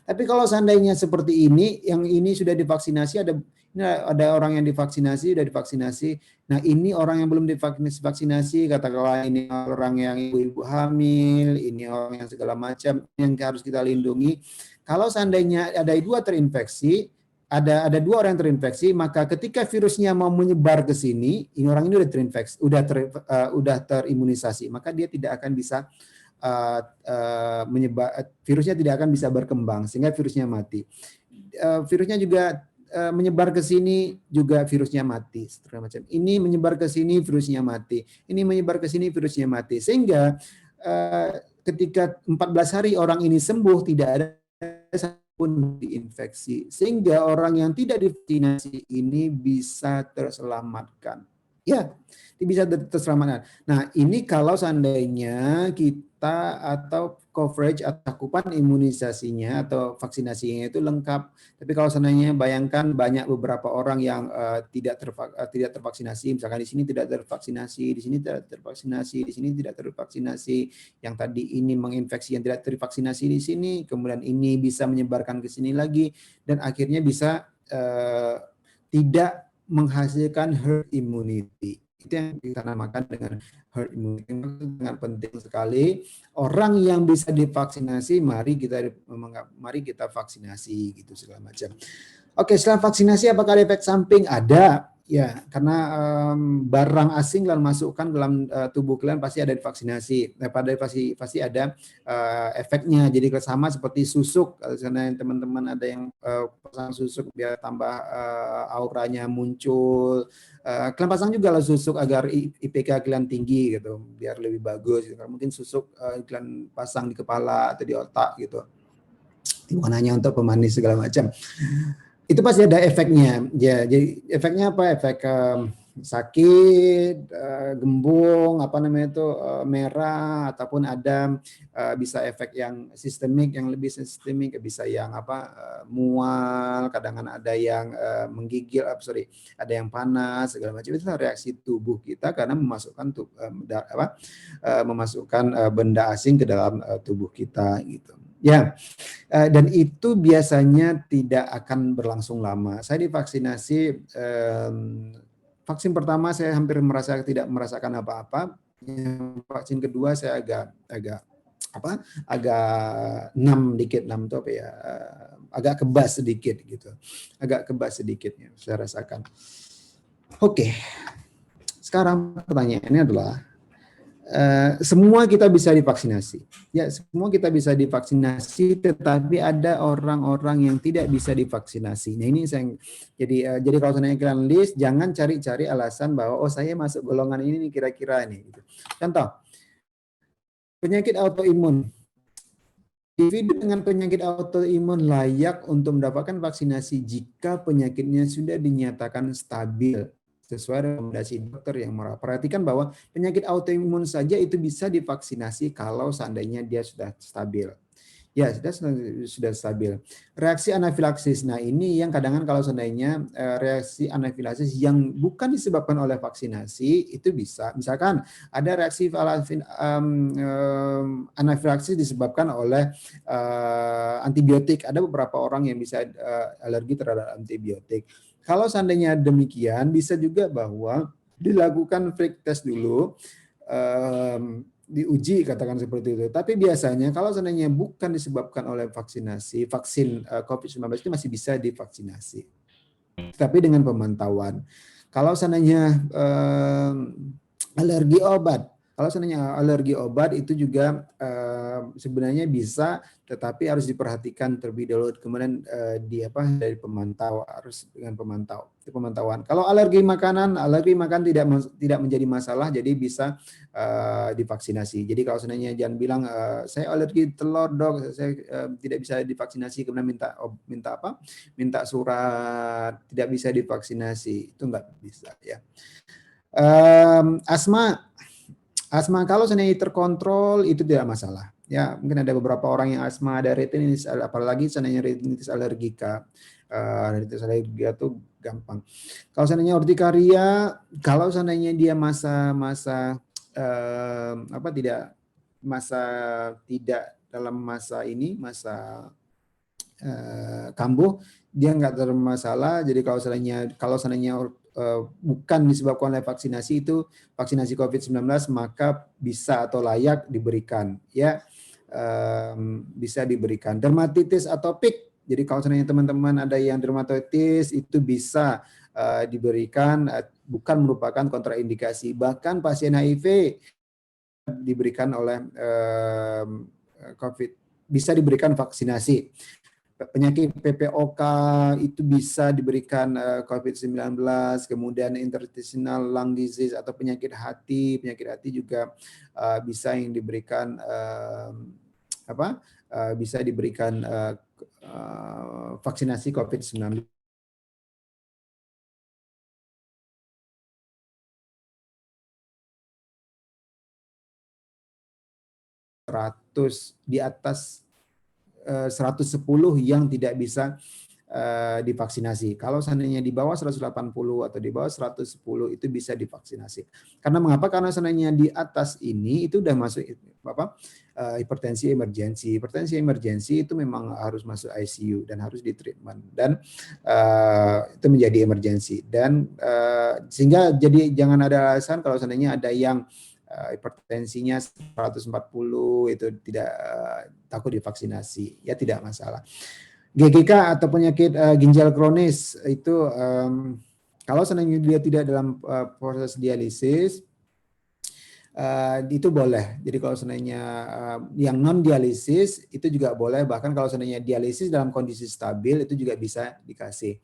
S2: Tapi kalau seandainya seperti ini, yang ini sudah divaksinasi, ada orang yang divaksinasi, sudah divaksinasi. Nah ini orang yang belum divaksinasi, katakanlah ini orang yang ibu-ibu hamil, ini orang yang segala macam yang harus kita lindungi. Kalau seandainya ada 2 terinfeksi, ada 2 orang yang terinfeksi, maka ketika virusnya mau menyebar ke sini, ini orang ini udah terinfeksi, udah terimunisasi, maka dia tidak akan bisa menyebar, virusnya tidak akan bisa berkembang sehingga virusnya mati. Virusnya juga menyebar ke sini juga virusnya mati. Macam ini menyebar ke sini virusnya mati. Ini menyebar ke sini virusnya mati. Sehingga ketika 14 hari orang ini sembuh tidak ada pun diinfeksi, sehingga orang yang tidak divaksinasi ini bisa terselamatkan. Ya, bisa terselamatkan. Nah, ini kalau seandainya kita atau coverage atau cakupan imunisasinya atau vaksinasinya itu lengkap. Tapi kalau seandainya bayangkan banyak beberapa orang yang tidak tervaksinasi, misalkan di sini tidak tervaksinasi, di sini tidak tervaksinasi, di sini tidak tervaksinasi, yang tadi ini menginfeksi yang tidak tervaksinasi di sini, kemudian ini bisa menyebarkan ke sini lagi, dan akhirnya bisa tidak menghasilkan herd immunity. Itu yang kita namakan dengan herd immunity. Sangat penting sekali. Orang yang bisa divaksinasi, mari kita vaksinasi gitu segala macam. Oke, setelah vaksinasi apakah ada efek samping? Ada. Ya, karena barang asing lalu masukkan dalam tubuh kalian pasti ada divaksinasi. Pasti ada efeknya. Jadi sama seperti susuk. Karena teman-teman ada yang pasang susuk biar tambah auranya muncul. Kalian pasang juga lah susuk agar IPK kalian tinggi gitu, biar lebih bagus. Gitu. Mungkin susuk kalian pasang di kepala atau di otak gitu. Bukan hanya untuk pemanis segala macam. Itu pasti ada efeknya. Ya, jadi efeknya apa? Efek sakit, gembung, apa namanya itu merah, ataupun ada bisa efek yang sistemik, yang lebih sistemik, bisa yang mual, kadang ada yang menggigil, ada yang panas, segala macam. Itu reaksi tubuh kita karena memasukkan benda asing ke dalam tubuh kita gitu. Ya, dan itu biasanya tidak akan berlangsung lama. Saya divaksinasi, vaksin pertama saya hampir tidak merasakan apa-apa. Vaksin kedua saya agak kebas sedikit gitu. Agak kebas sedikitnya saya rasakan. Oke. Sekarang pertanyaannya adalah semua kita bisa divaksinasi. Ya, semua kita bisa divaksinasi, tetapi ada orang-orang yang tidak bisa divaksinasi. Nah, ini jadi kalau seandainya kalian list, jangan cari-cari alasan bahwa saya masuk golongan ini nih kira-kira ini. Gitu. Contoh, penyakit autoimun. Individu dengan penyakit autoimun layak untuk mendapatkan vaksinasi jika penyakitnya sudah dinyatakan stabil sesuai rekomendasi dokter yang memperhatikan bahwa penyakit autoimun saja itu bisa divaksinasi kalau seandainya dia sudah stabil. Ya, sudah stabil. Reaksi anafilaksis. Nah, ini yang kadang-kadang kalau seandainya reaksi anafilaksis yang bukan disebabkan oleh vaksinasi itu bisa. Misalkan ada reaksi anafilaksis disebabkan oleh antibiotik. Ada beberapa orang yang bisa alergi terhadap antibiotik. Kalau seandainya demikian, bisa juga bahwa dilakukan freak test dulu, diuji katakan seperti itu. Tapi biasanya kalau seandainya bukan disebabkan oleh vaksin COVID-19 itu masih bisa divaksinasi. Tapi dengan pemantauan. Kalau seandainya alergi obat itu juga sebenarnya bisa, tetapi harus diperhatikan terlebih dahulu. Kemudian dari harus dengan pemantauan. Kalau alergi makan tidak menjadi masalah, jadi bisa divaksinasi. Jadi kalau seandainya jangan bilang saya alergi telur dok, saya tidak bisa divaksinasi, kemudian minta surat tidak bisa divaksinasi, itu nggak bisa ya. Asma kalau seandainya terkontrol itu tidak masalah. Ya, mungkin ada beberapa orang yang asma, ada retinitis, apalagi seandainya retinitis allergika. Retinitis allergika tuh gampang. Kalau seandainya urtikaria, kalau seandainya dia masa tidak dalam masa ini, masa kambuh, dia nggak bermasalah. Jadi kalau seandainya bukan disebabkan oleh vaksinasi, itu vaksinasi COVID-19, maka bisa atau layak diberikan, ya. Bisa diberikan. Dermatitis atopik, jadi kalau seandainya teman-teman ada yang dermatitis, itu bisa diberikan, bukan merupakan kontraindikasi. Bahkan pasien HIV diberikan oleh COVID, bisa diberikan vaksinasi. Penyakit PPOK itu bisa diberikan COVID-19, kemudian interstitial lung disease atau penyakit hati juga bisa yang diberikan bisa diberikan vaksinasi COVID-19. Di atas 110 yang tidak bisa divaksinasi. Kalau seandainya di bawah 180 atau di bawah 110 itu bisa divaksinasi. Karena mengapa? Karena seandainya di atas ini itu udah masuk hipertensi emergensi. Hipertensi emergensi itu memang harus masuk ICU dan harus di treatment, dan itu menjadi emergensi. Dan sehingga jadi jangan ada alasan kalau seandainya ada yang hipertensinya 140 itu tidak takut divaksinasi, ya tidak masalah. GGK atau penyakit ginjal kronis itu kalau seandainya dia tidak dalam proses dialisis itu boleh. Jadi kalau seandainya yang non dialisis itu juga boleh, bahkan kalau seandainya dialisis dalam kondisi stabil itu juga bisa dikasih.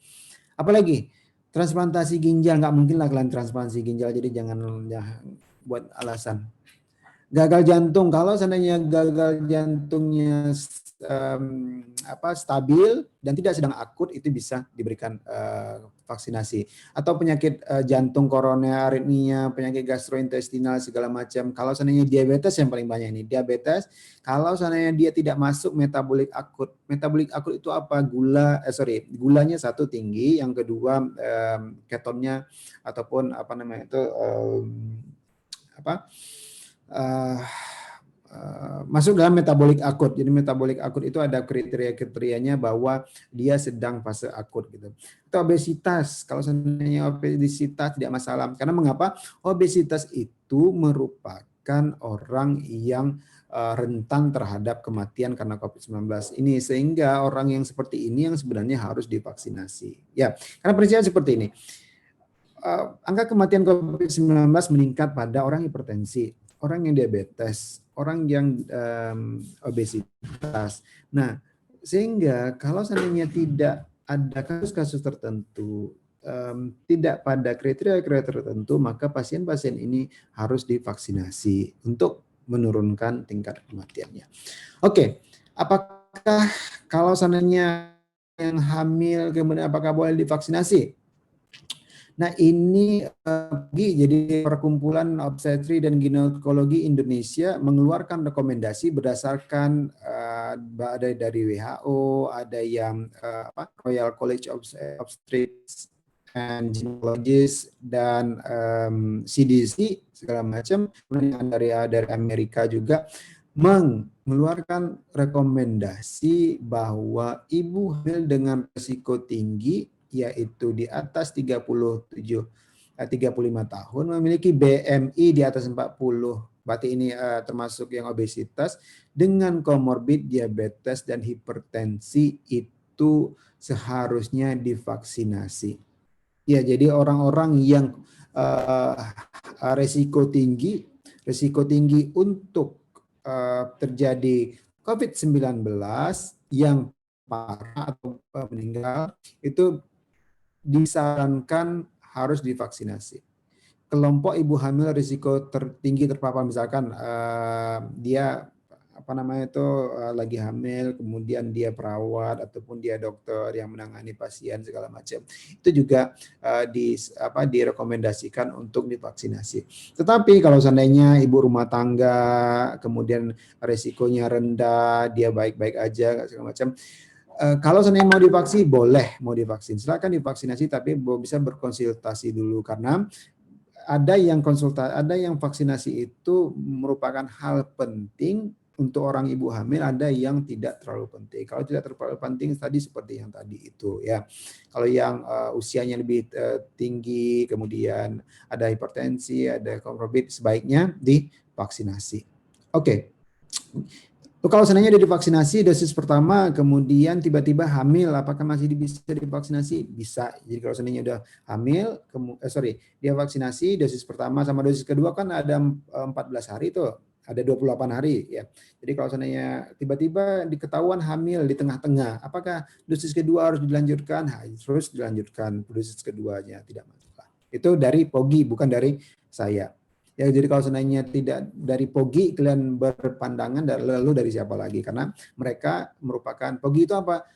S2: Apalagi transplantasi ginjal, nggak mungkin lah kalian transplantasi ginjal, jadi jangan buat alasan. Gagal jantung, kalau seandainya gagal jantungnya stabil dan tidak sedang akut, itu bisa diberikan vaksinasi. Atau penyakit jantung koroner, aritmia, penyakit gastrointestinal segala macam. Kalau seandainya diabetes yang paling banyak ini, diabetes. Kalau seandainya dia tidak masuk metabolik akut. Metabolik akut itu apa? Gulanya satu tinggi, yang kedua ketonnya ataupun masuk dalam metabolik akut. Jadi metabolik akut itu ada kriteria-kriterianya bahwa dia sedang fase akut gitu. Atau obesitas, kalau seandainya obesitas tidak masalah. Karena mengapa? Obesitas itu merupakan orang yang rentan terhadap kematian karena COVID-19 ini, sehingga orang yang seperti ini yang sebenarnya harus divaksinasi. Ya, karena prinsipnya seperti ini. Angka kematian COVID-19 meningkat pada orang hipertensi, orang yang diabetes, orang yang obesitas. Nah, sehingga kalau seandainya tidak ada kasus-kasus tertentu, tidak pada kriteria-kriteria tertentu, maka pasien-pasien ini harus divaksinasi untuk menurunkan tingkat kematiannya. Oke, apakah kalau seandainya yang hamil kemudian apakah boleh divaksinasi? Nah, ini jadi Perkumpulan Obstetri dan Ginekologi Indonesia mengeluarkan rekomendasi berdasarkan ada dari WHO, ada yang Royal College of Obstetrics and Gynecologists dan CDC segala macam, kemudian dari Amerika juga mengeluarkan rekomendasi bahwa ibu hamil dengan risiko tinggi, yaitu di atas 35 tahun, memiliki BMI di atas 40, berarti ini termasuk yang obesitas, dengan komorbid diabetes dan hipertensi, itu seharusnya divaksinasi. Ya, jadi orang-orang yang risiko tinggi untuk terjadi COVID-19 yang parah atau meninggal, itu disarankan harus divaksinasi. Kelompok ibu hamil risiko tertinggi terpapar, misalkan dia apa namanya itu lagi hamil, kemudian dia perawat ataupun dia dokter yang menangani pasien segala macam, itu juga direkomendasikan untuk divaksinasi. Tetapi kalau seandainya ibu rumah tangga, kemudian resikonya rendah, dia baik-baik aja segala macam, kalau seandainya mau divaksin, silakan divaksinasi, tapi bisa berkonsultasi dulu, karena ada yang vaksinasi itu merupakan hal penting untuk orang ibu hamil, ada yang tidak terlalu penting. Kalau tidak terlalu penting tadi seperti yang tadi itu ya. Kalau yang usianya lebih tinggi, kemudian ada hipertensi, ada komorbid, sebaiknya divaksinasi. Oke. Kalau seandainya dia divaksinasi dosis pertama, kemudian tiba-tiba hamil, apakah masih bisa divaksinasi? Bisa. Jadi kalau seandainya udah hamil, dia vaksinasi dosis pertama sama dosis kedua kan ada 14 hari tuh, ada 28 hari ya. Jadi kalau seandainya tiba-tiba diketahuan hamil di tengah-tengah, apakah dosis kedua harus dilanjutkan? Terus dilanjutkan dosis keduanya, tidak masalah. Itu dari POGI, bukan dari saya. Ya, jadi kalau seandainya tidak dari POGI, kalian berpandangan lalu dari siapa lagi? Karena mereka merupakan, POGI itu apa?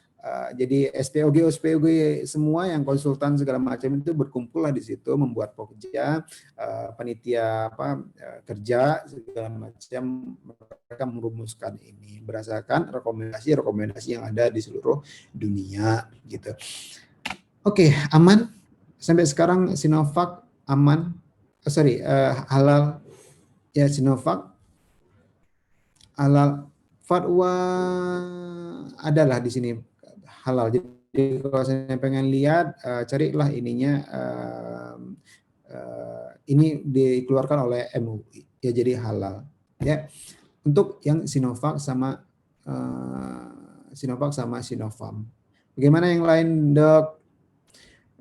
S2: Jadi SPOG, OSPOG semua yang konsultan segala macam itu berkumpul lah di situ, membuat pokja, panitia kerja segala macam, mereka merumuskan ini berdasarkan rekomendasi yang ada di seluruh dunia gitu. Oke, aman sampai sekarang Sinovac aman. Halal ya, Sinovac halal, fatwa adalah di sini halal. Jadi kalau saya pengen lihat, carilah ininya, ini dikeluarkan oleh MUI ya, jadi halal ya untuk yang Sinovac sama Sinovac. Bagaimana yang lain, Dok?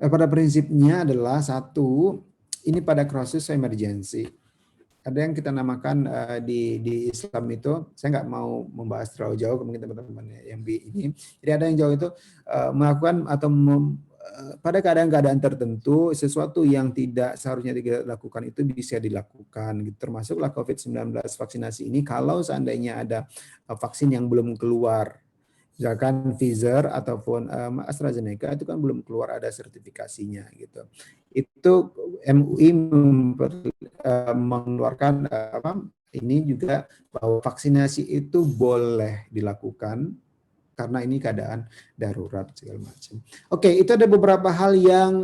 S2: Pada prinsipnya adalah satu, ini pada kasus emergency. Ada yang kita namakan di Islam itu, saya nggak mau membahas terlalu jauh, mungkin teman-teman yang ini. Jadi ada yang jauh itu melakukan atau pada keadaan-keadaan tertentu, sesuatu yang tidak seharusnya dilakukan itu bisa dilakukan. Termasuklah COVID-19 vaksinasi ini, kalau seandainya ada vaksin yang belum keluar. Misalkan Pfizer ataupun AstraZeneca itu kan belum keluar ada sertifikasinya gitu. Itu MUI mengeluarkan ini juga bahwa vaksinasi itu boleh dilakukan karena ini keadaan darurat segala macam. Oke, itu ada beberapa hal yang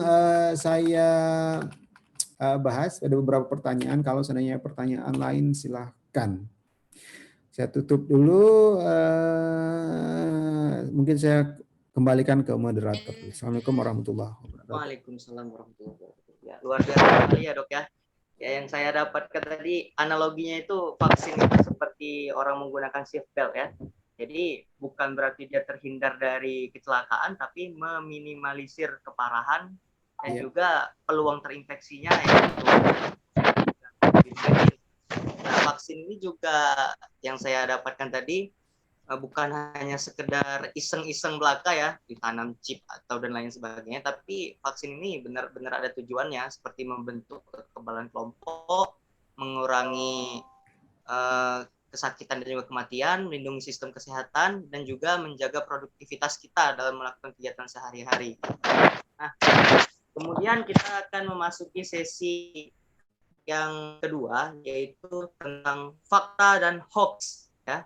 S2: saya bahas. Ada beberapa pertanyaan. Kalau seandainya pertanyaan lain silahkan. Saya tutup dulu. Mungkin saya kembalikan ke moderator. Assalamualaikum warahmatullahi wabarakatuh.
S1: Waalaikumsalam warahmatullahi wabarakatuh. Ya, luar biasa sekali ya, Dok ya. Ya, yang saya dapatkan tadi analoginya itu vaksin itu seperti orang menggunakan seatbelt ya. Jadi bukan berarti dia terhindar dari kecelakaan, tapi meminimalisir keparahan dan juga peluang terinfeksinya ya. Nah, vaksin ini juga yang saya dapatkan tadi bukan hanya sekedar iseng-iseng belaka ya, ditanam chip atau dan lain sebagainya, tapi vaksin ini benar-benar ada tujuannya, seperti membentuk kekebalan kelompok, mengurangi kesakitan dan juga kematian, melindungi sistem kesehatan, dan juga menjaga produktivitas kita dalam melakukan kegiatan sehari-hari. Nah, kemudian kita akan memasuki sesi yang kedua, yaitu tentang fakta dan hoax ya,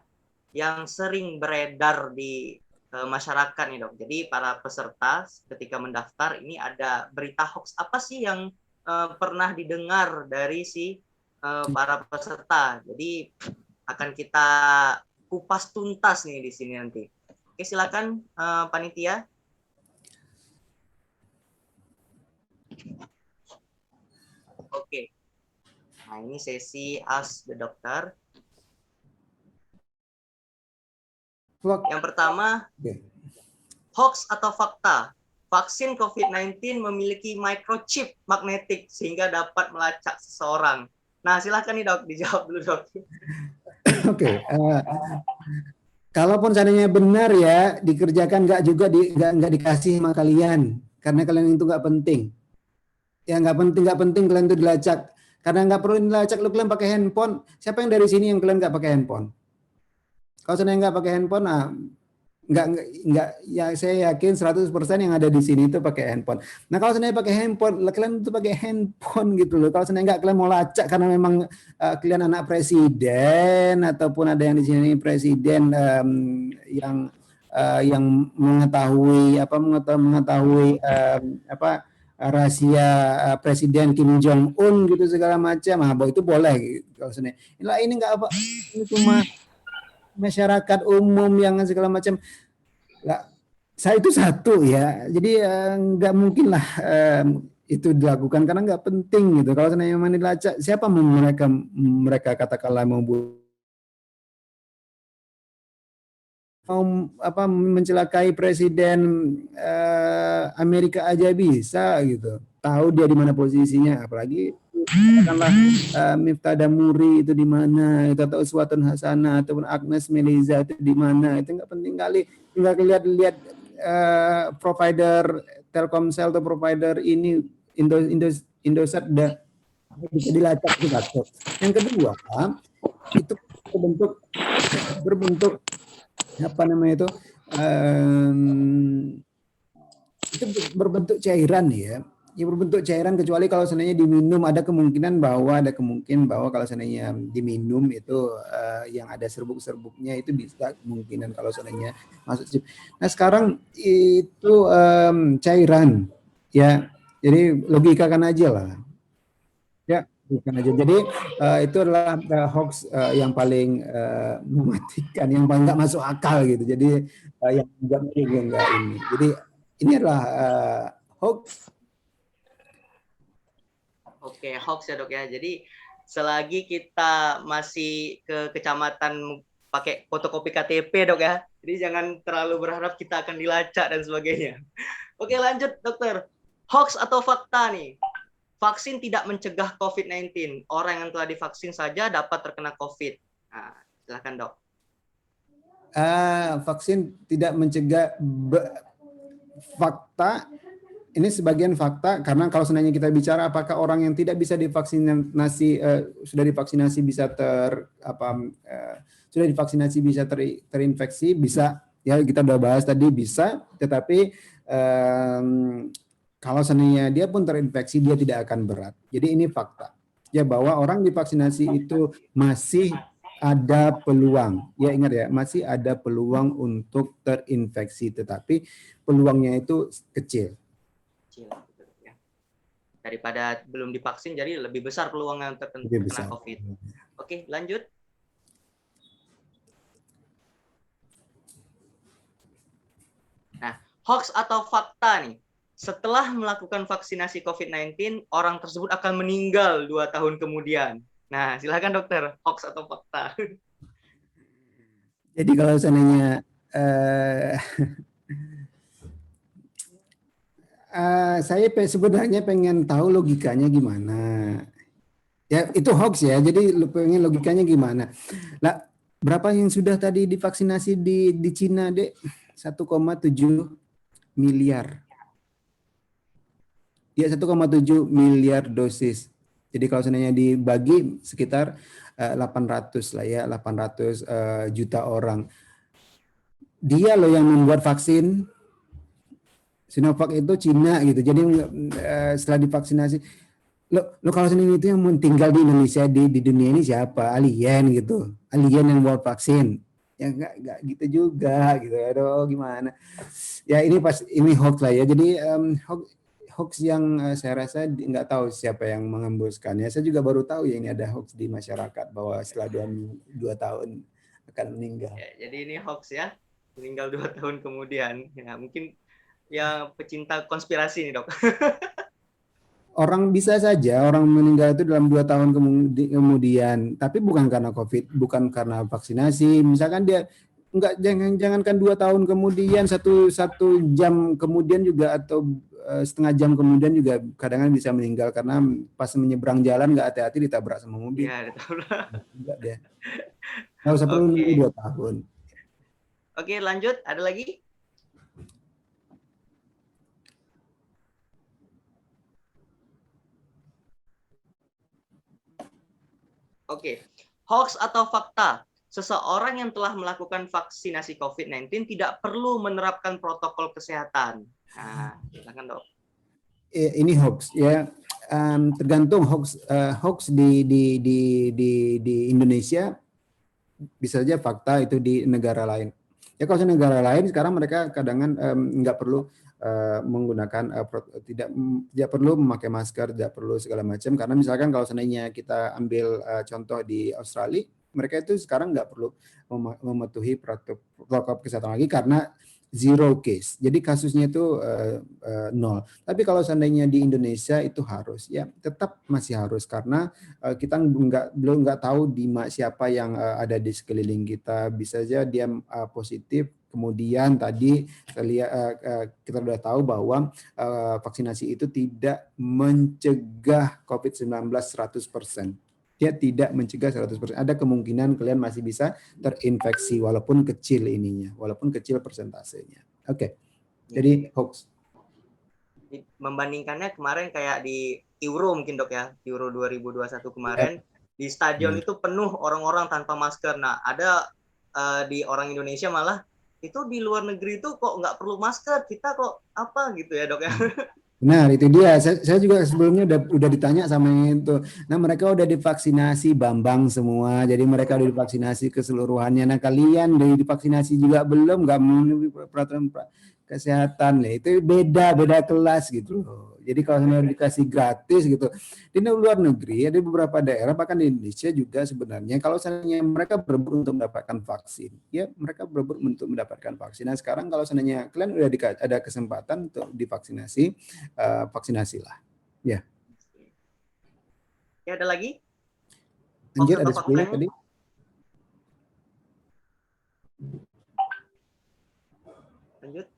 S1: yang sering beredar di masyarakat nih, Dok. Jadi para peserta ketika mendaftar ini ada berita hoax apa sih yang pernah didengar dari para peserta. Jadi akan kita kupas tuntas nih di sini nanti. Oke, silakan panitia. Oke. Nah, ini sesi Ask the Doctor. Yang pertama, hoax atau fakta. Vaksin COVID-19 memiliki microchip magnetik sehingga dapat melacak seseorang. Nah, silakan nih, Dok, dijawab dulu, Dok.
S2: Oke. Kalaupun seandainya benar ya, dikerjakan nggak dikasih sama kalian, karena kalian itu nggak penting. Ya nggak penting kalian itu dilacak. Karena nggak perlu dilacak, lu kalian pakai handphone. Siapa yang dari sini yang kalian nggak pakai handphone? Kalau saya nggak pakai handphone, nggak ya saya yakin 100% yang ada di sini itu pakai handphone. Nah kalau saya pakai handphone, kalian itu pakai handphone gitu loh. Kalau saya nggak, kalian mau lacak karena memang kalian anak presiden ataupun ada yang di sini presiden yang mengetahui rahasia presiden Kim Jong Un gitu segala macam, bahwa itu boleh gitu. Kalau saya ini nggak apa, ini cuma masyarakat umum yang segala macam. Lah, saya itu satu ya, jadi nggak mungkin lah itu dilakukan karena nggak penting gitu. Kalau seandainya memang dilacak, siapa mereka katakanlah mau mencelakai presiden Amerika aja bisa gitu. Tahu dia di mana posisinya, apalagi katakanlah Miftah Damuri itu di mana, itu atau Uswatun Hasanah ataupun Agnes Meliza itu di mana, itu nggak penting kali. Tinggal lihat provider Telkomsel atau provider ini Indosat udah bisa dilacak itu satu. Yang kedua itu berbentuk apa namanya itu berbentuk cairan ya. Ya berbentuk cairan, kecuali kalau seandainya diminum, ada kemungkinan bahwa kalau seandainya diminum itu yang ada serbuk-serbuknya itu bisa kemungkinan kalau seandainya masuk. Nah sekarang itu cairan ya, jadi logikakan aja lah ya, bukan aja. Jadi itu adalah hoax yang paling mematikan, yang paling nggak masuk akal gitu. Jadi yang enggak ini. Jadi ini adalah hoax.
S1: Oke, hoax ya dok ya. Jadi selagi kita masih ke kecamatan pakai fotokopi KTP dok ya. Jadi jangan terlalu berharap kita akan dilacak dan sebagainya. Oke lanjut dokter. Hoax atau fakta nih? Vaksin tidak mencegah COVID-19. Orang yang telah divaksin saja dapat terkena COVID. Nah, silakan dok.
S2: Vaksin tidak mencegah, fakta. Ini sebagian fakta, karena kalau seandainya kita bicara apakah orang yang tidak bisa divaksinasi sudah divaksinasi bisa terinfeksi, bisa ya, kita udah bahas tadi bisa, tetapi kalau seandainya dia pun terinfeksi dia tidak akan berat. Jadi ini fakta ya, bahwa orang divaksinasi itu masih ada peluang, ya ingat ya, masih ada peluang untuk terinfeksi, tetapi peluangnya itu kecil.
S1: Daripada belum divaksin, jadi lebih besar peluangnya untuk terkena COVID. Oke, lanjut. Nah, hoax atau fakta nih? Setelah melakukan vaksinasi COVID-19, orang tersebut akan meninggal 2 tahun kemudian. Nah, silakan dokter, hoax atau fakta?
S2: Jadi kalau seandainya saya sebenarnya pengen tahu logikanya gimana. Ya itu hoax ya. Jadi lu pengen logikanya gimana? Lah, berapa yang sudah tadi divaksinasi di Cina, Dek? 1,7 miliar. Ya 1,7 miliar dosis. Jadi kalau seandainya dibagi sekitar 800 lah ya, 800 juta orang. Dia loh yang membuat vaksin Sinovac itu Cina gitu. Jadi setelah divaksinasi, lo kalau sendiri itu yang tinggal di Indonesia, di dunia ini siapa? Alien gitu. Alien yang buat vaksin. Ya enggak gitu juga gitu. Aduh gimana? Ya ini hoax lah ya. Jadi hoax yang saya rasa nggak tahu siapa yang mengembuskannya. Saya juga baru tahu ya ini ada hoax di masyarakat bahwa setelah 2 tahun akan meninggal.
S1: Ya, jadi ini hoax ya, meninggal 2 tahun kemudian. Ya, mungkin ya pecinta konspirasi nih dok.
S2: Orang bisa saja orang meninggal itu dalam 2 tahun kemudian, tapi bukan karena COVID, bukan karena vaksinasi. Misalkan dia jangankan 2 tahun kemudian, satu jam kemudian juga, atau setengah jam kemudian juga kadang-kadang bisa meninggal karena pas menyeberang jalan nggak hati-hati ditabrak sama mobil.
S1: Iya, ditabrak.
S2: Enggak deh. Nggak usah perlu nunggu 2 tahun.
S1: Oke, lanjut. Ada lagi? Oke, hoax atau fakta? seseorang yang telah melakukan vaksinasi COVID-19 tidak perlu menerapkan protokol kesehatan. Nah, silakan dok.
S2: Ini hoax ya. Tergantung hoax di Indonesia bisa saja fakta itu di negara lain. Ya kalau di negara lain sekarang mereka kadang nggak perlu menggunakan tidak perlu memakai masker, tidak perlu segala macam, karena misalkan kalau seandainya kita ambil contoh di Australia, mereka itu sekarang nggak perlu mematuhi protokol kesehatan lagi karena zero case. Jadi kasusnya itu nol. Tapi kalau seandainya di Indonesia itu harus, ya tetap masih harus karena kita belum tahu siapa yang ada di sekeliling kita. Bisa saja dia positif. Kemudian tadi kita sudah tahu bahwa vaksinasi itu tidak mencegah COVID-19 100%. Dia tidak mencegah 100%. Ada kemungkinan kalian masih bisa terinfeksi walaupun kecil ininya, walaupun kecil persentasenya. Oke. Jadi hoax.
S1: Membandingkannya kemarin kayak di Euro mungkin dok ya, Euro 2021 kemarin di stadion itu penuh orang-orang tanpa masker. Nah, ada di orang Indonesia malah itu di luar negeri itu kok nggak perlu masker, kita kok apa gitu ya dok ya.
S2: Benar, itu dia. Saya juga sebelumnya udah ditanya sama yang itu. Nah, mereka udah divaksinasi Bambang semua. Jadi mereka udah divaksinasi keseluruhannya. Nah, kalian udah divaksinasi juga belum? Nggak memenuhi peraturan kesehatan. Nah, itu beda kelas gitu loh. Jadi kalau dikasih gratis gitu. Di luar negeri, ada beberapa daerah, bahkan di Indonesia juga sebenarnya, kalau seandainya mereka berebut untuk mendapatkan vaksin, ya mereka berebut untuk mendapatkan vaksin. Nah, sekarang kalau seandainya kalian udah ada kesempatan untuk divaksinasi, vaksinasilah. Ya.
S1: Ya, ada lagi?
S2: Lanjut, ada 10 tadi.
S1: Lanjut.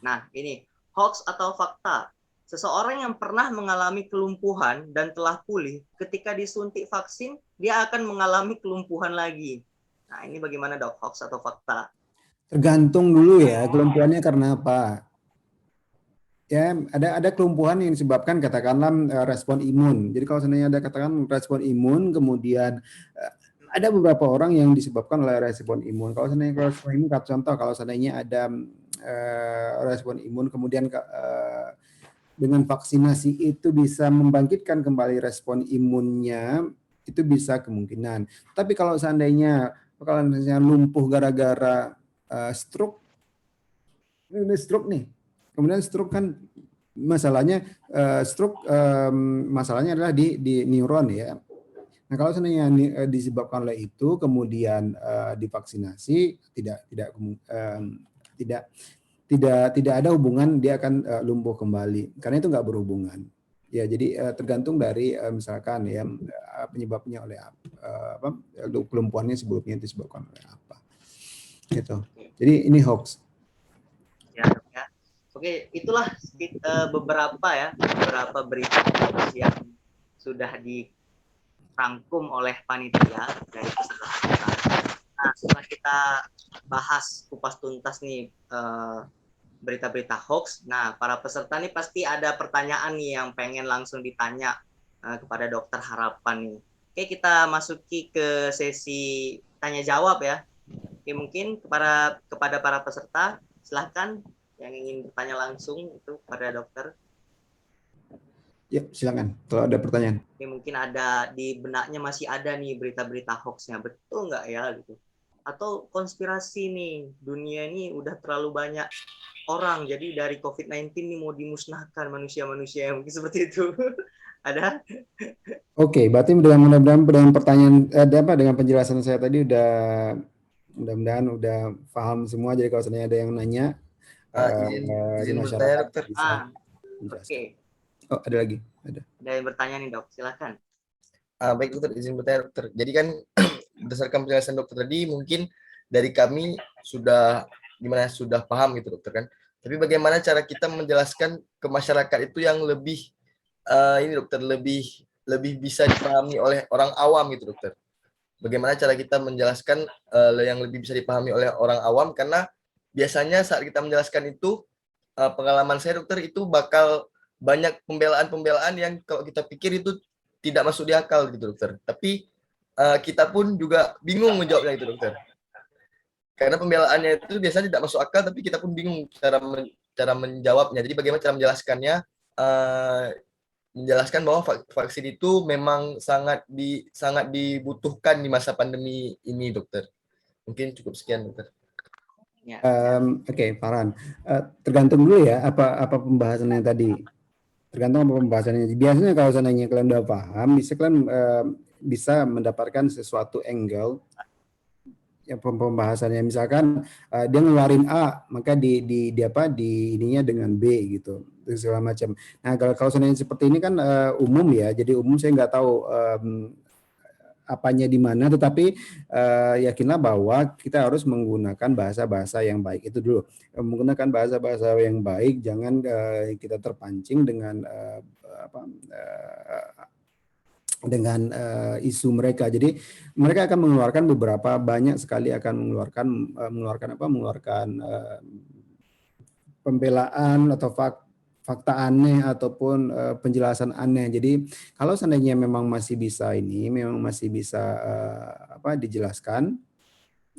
S1: Nah, ini hoax atau fakta. Seseorang yang pernah mengalami kelumpuhan dan telah pulih, ketika disuntik vaksin, dia akan mengalami kelumpuhan lagi. Nah, ini bagaimana dok, hoax atau fakta?
S2: Tergantung dulu ya, kelumpuhannya karena apa. Ya, ada kelumpuhan yang disebabkan katakanlah respon imun. Jadi kalau seandainya ada katakan respon imun, kemudian ada beberapa orang yang disebabkan oleh respon imun. Kalau seandainya respon imun, contoh kalau seandainya ada respon imun, kemudian dengan vaksinasi itu bisa membangkitkan kembali respon imunnya, itu bisa kemungkinan. Tapi kalau seandainya lumpuh gara-gara stroke, ini stroke nih. Kemudian stroke kan masalahnya masalahnya adalah di neuron ya. Nah, kalau seandainya disebabkan oleh itu kemudian divaksinasi tidak ada hubungan, dia akan lumpuh kembali karena itu nggak berhubungan. Ya, jadi tergantung dari misalkan ya penyebabnya oleh apa, kelumpuhannya sebelumnya disebabkan oleh apa. Gitu. Jadi ini hoax.
S1: Ya. Oke, itulah beberapa berita yang sudah dirangkum oleh panitia dari peserta. Nah, setelah kita bahas kupas tuntas nih berita-berita hoax, nah para peserta nih pasti ada pertanyaan nih yang pengen langsung ditanya kepada Dokter Harapan nih. Oke, kita masuki ke sesi tanya jawab ya. Oke, mungkin kepada para peserta, silahkan yang ingin bertanya langsung itu pada dokter.
S2: Ya, silakan kalau ada pertanyaan.
S1: Oke, mungkin ada di benaknya masih ada nih berita-berita hoaxnya, betul nggak ya gitu? Atau konspirasi nih, dunia ini udah terlalu banyak orang, jadi dari COVID-19 nih mau dimusnahkan manusia-manusia, mungkin seperti itu. Ada?
S2: Oke, berarti mudah-mudahan dengan pertanyaan dengan penjelasan saya tadi mudah-mudahan udah paham semua. Jadi kalau seandainya ada yang nanya,
S4: izin bertanya dokter.
S1: Oke.
S2: Oh, ada lagi? Ada
S1: yang bertanya nih dok, silakan.
S4: Baik dokter, izin bertanya dokter. Jadi kan berdasarkan penjelasan dokter tadi, mungkin dari kami sudah paham gitu dokter kan. Tapi bagaimana cara kita menjelaskan ke masyarakat itu yang lebih ini dokter lebih bisa dipahami oleh orang awam gitu dokter. Bagaimana cara kita menjelaskan yang lebih bisa dipahami oleh orang awam, karena biasanya saat kita menjelaskan itu pengalaman saya dokter itu bakal banyak pembelaan-pembelaan yang kalau kita pikir itu tidak masuk di akal gitu dokter. Tapi kita pun juga bingung menjawabnya itu dokter. Karena pembelaannya itu biasanya tidak masuk akal, tapi kita pun bingung cara menjawabnya. Jadi bagaimana cara menjelaskannya? Menjelaskan bahwa vaksin itu memang sangat dibutuhkan di masa pandemi ini, dokter. Mungkin cukup sekian, dokter.
S1: Ya.
S2: Oke, Farhan. Tergantung dulu ya apa pembahasannya tadi. Tergantung apa pembahasannya. Biasanya kalau seandainya kalian udah paham, kalian bisa mendapatkan sesuatu angle yang pembahasannya. Misalkan dia ngeluarin A, maka di ininya dengan B gitu, segala macam. Nah, kalau seandainya seperti ini kan umum ya. Jadi umum saya nggak tahu apanya di mana, tetapi yakinlah bahwa kita harus menggunakan bahasa-bahasa yang baik itu dulu. Menggunakan bahasa-bahasa yang baik, jangan kita terpancing dengan dengan isu mereka. Jadi mereka akan mengeluarkan banyak sekali akan mengeluarkan pembelaan atau fakta aneh ataupun penjelasan aneh. Jadi kalau seandainya memang masih bisa dijelaskan,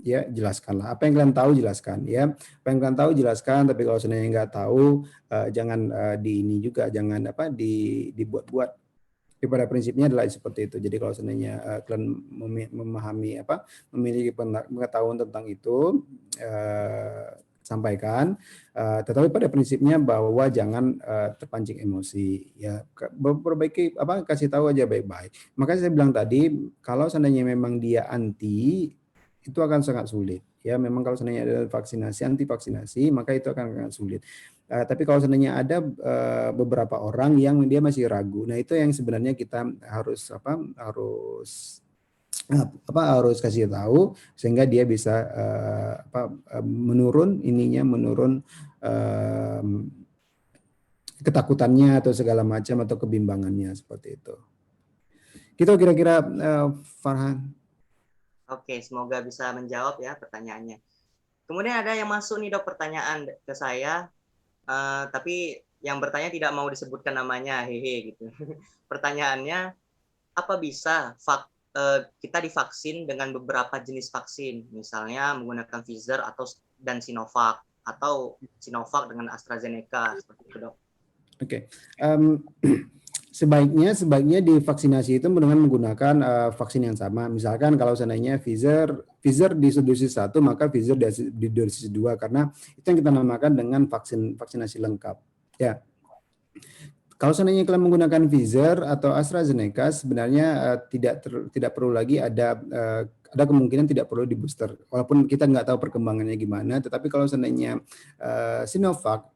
S2: ya jelaskanlah. Apa yang kalian tahu jelaskan, ya. Apa yang kalian tahu jelaskan. Tapi kalau seandainya nggak tahu, jangan jangan dibuat-buat. Tapi pada prinsipnya adalah seperti itu. Jadi kalau seandainya kalian memiliki pengetahuan tentang itu, sampaikan. Tetapi pada prinsipnya bahwa jangan terpancing emosi. Ya, perbaiki kasih tahu aja baik-baik. Makanya saya bilang tadi, kalau seandainya memang dia anti, itu akan sangat sulit. Ya, memang kalau seandainya ada anti vaksinasi, maka itu akan sangat sulit. Tapi kalau seandainya ada beberapa orang yang dia masih ragu, nah itu yang sebenarnya kita harus harus kasih tahu sehingga dia bisa menurun ketakutannya atau segala macam atau kebimbangannya seperti itu. Gitu kira-kira Farhan.
S1: Oke, semoga bisa menjawab ya pertanyaannya. Kemudian ada yang masuk nih dok pertanyaan ke saya. Tapi yang bertanya tidak mau disebutkan namanya, hehe gitu. Pertanyaannya, apa bisa kita divaksin dengan beberapa jenis vaksin, misalnya menggunakan Pfizer dan Sinovac, atau Sinovac dengan AstraZeneca, seperti itu dok?
S2: Oke. Sebaiknya divaksinasi itu dengan menggunakan vaksin yang sama. Misalkan kalau seandainya Pfizer di dosis 1, maka Pfizer di dosis 2, karena itu yang kita namakan dengan vaksinasi lengkap. Ya. Kalau seandainya kalian menggunakan Pfizer atau AstraZeneca, sebenarnya tidak perlu lagi ada kemungkinan tidak perlu di booster. Walaupun kita nggak tahu perkembangannya gimana, tetapi kalau seandainya Sinovac,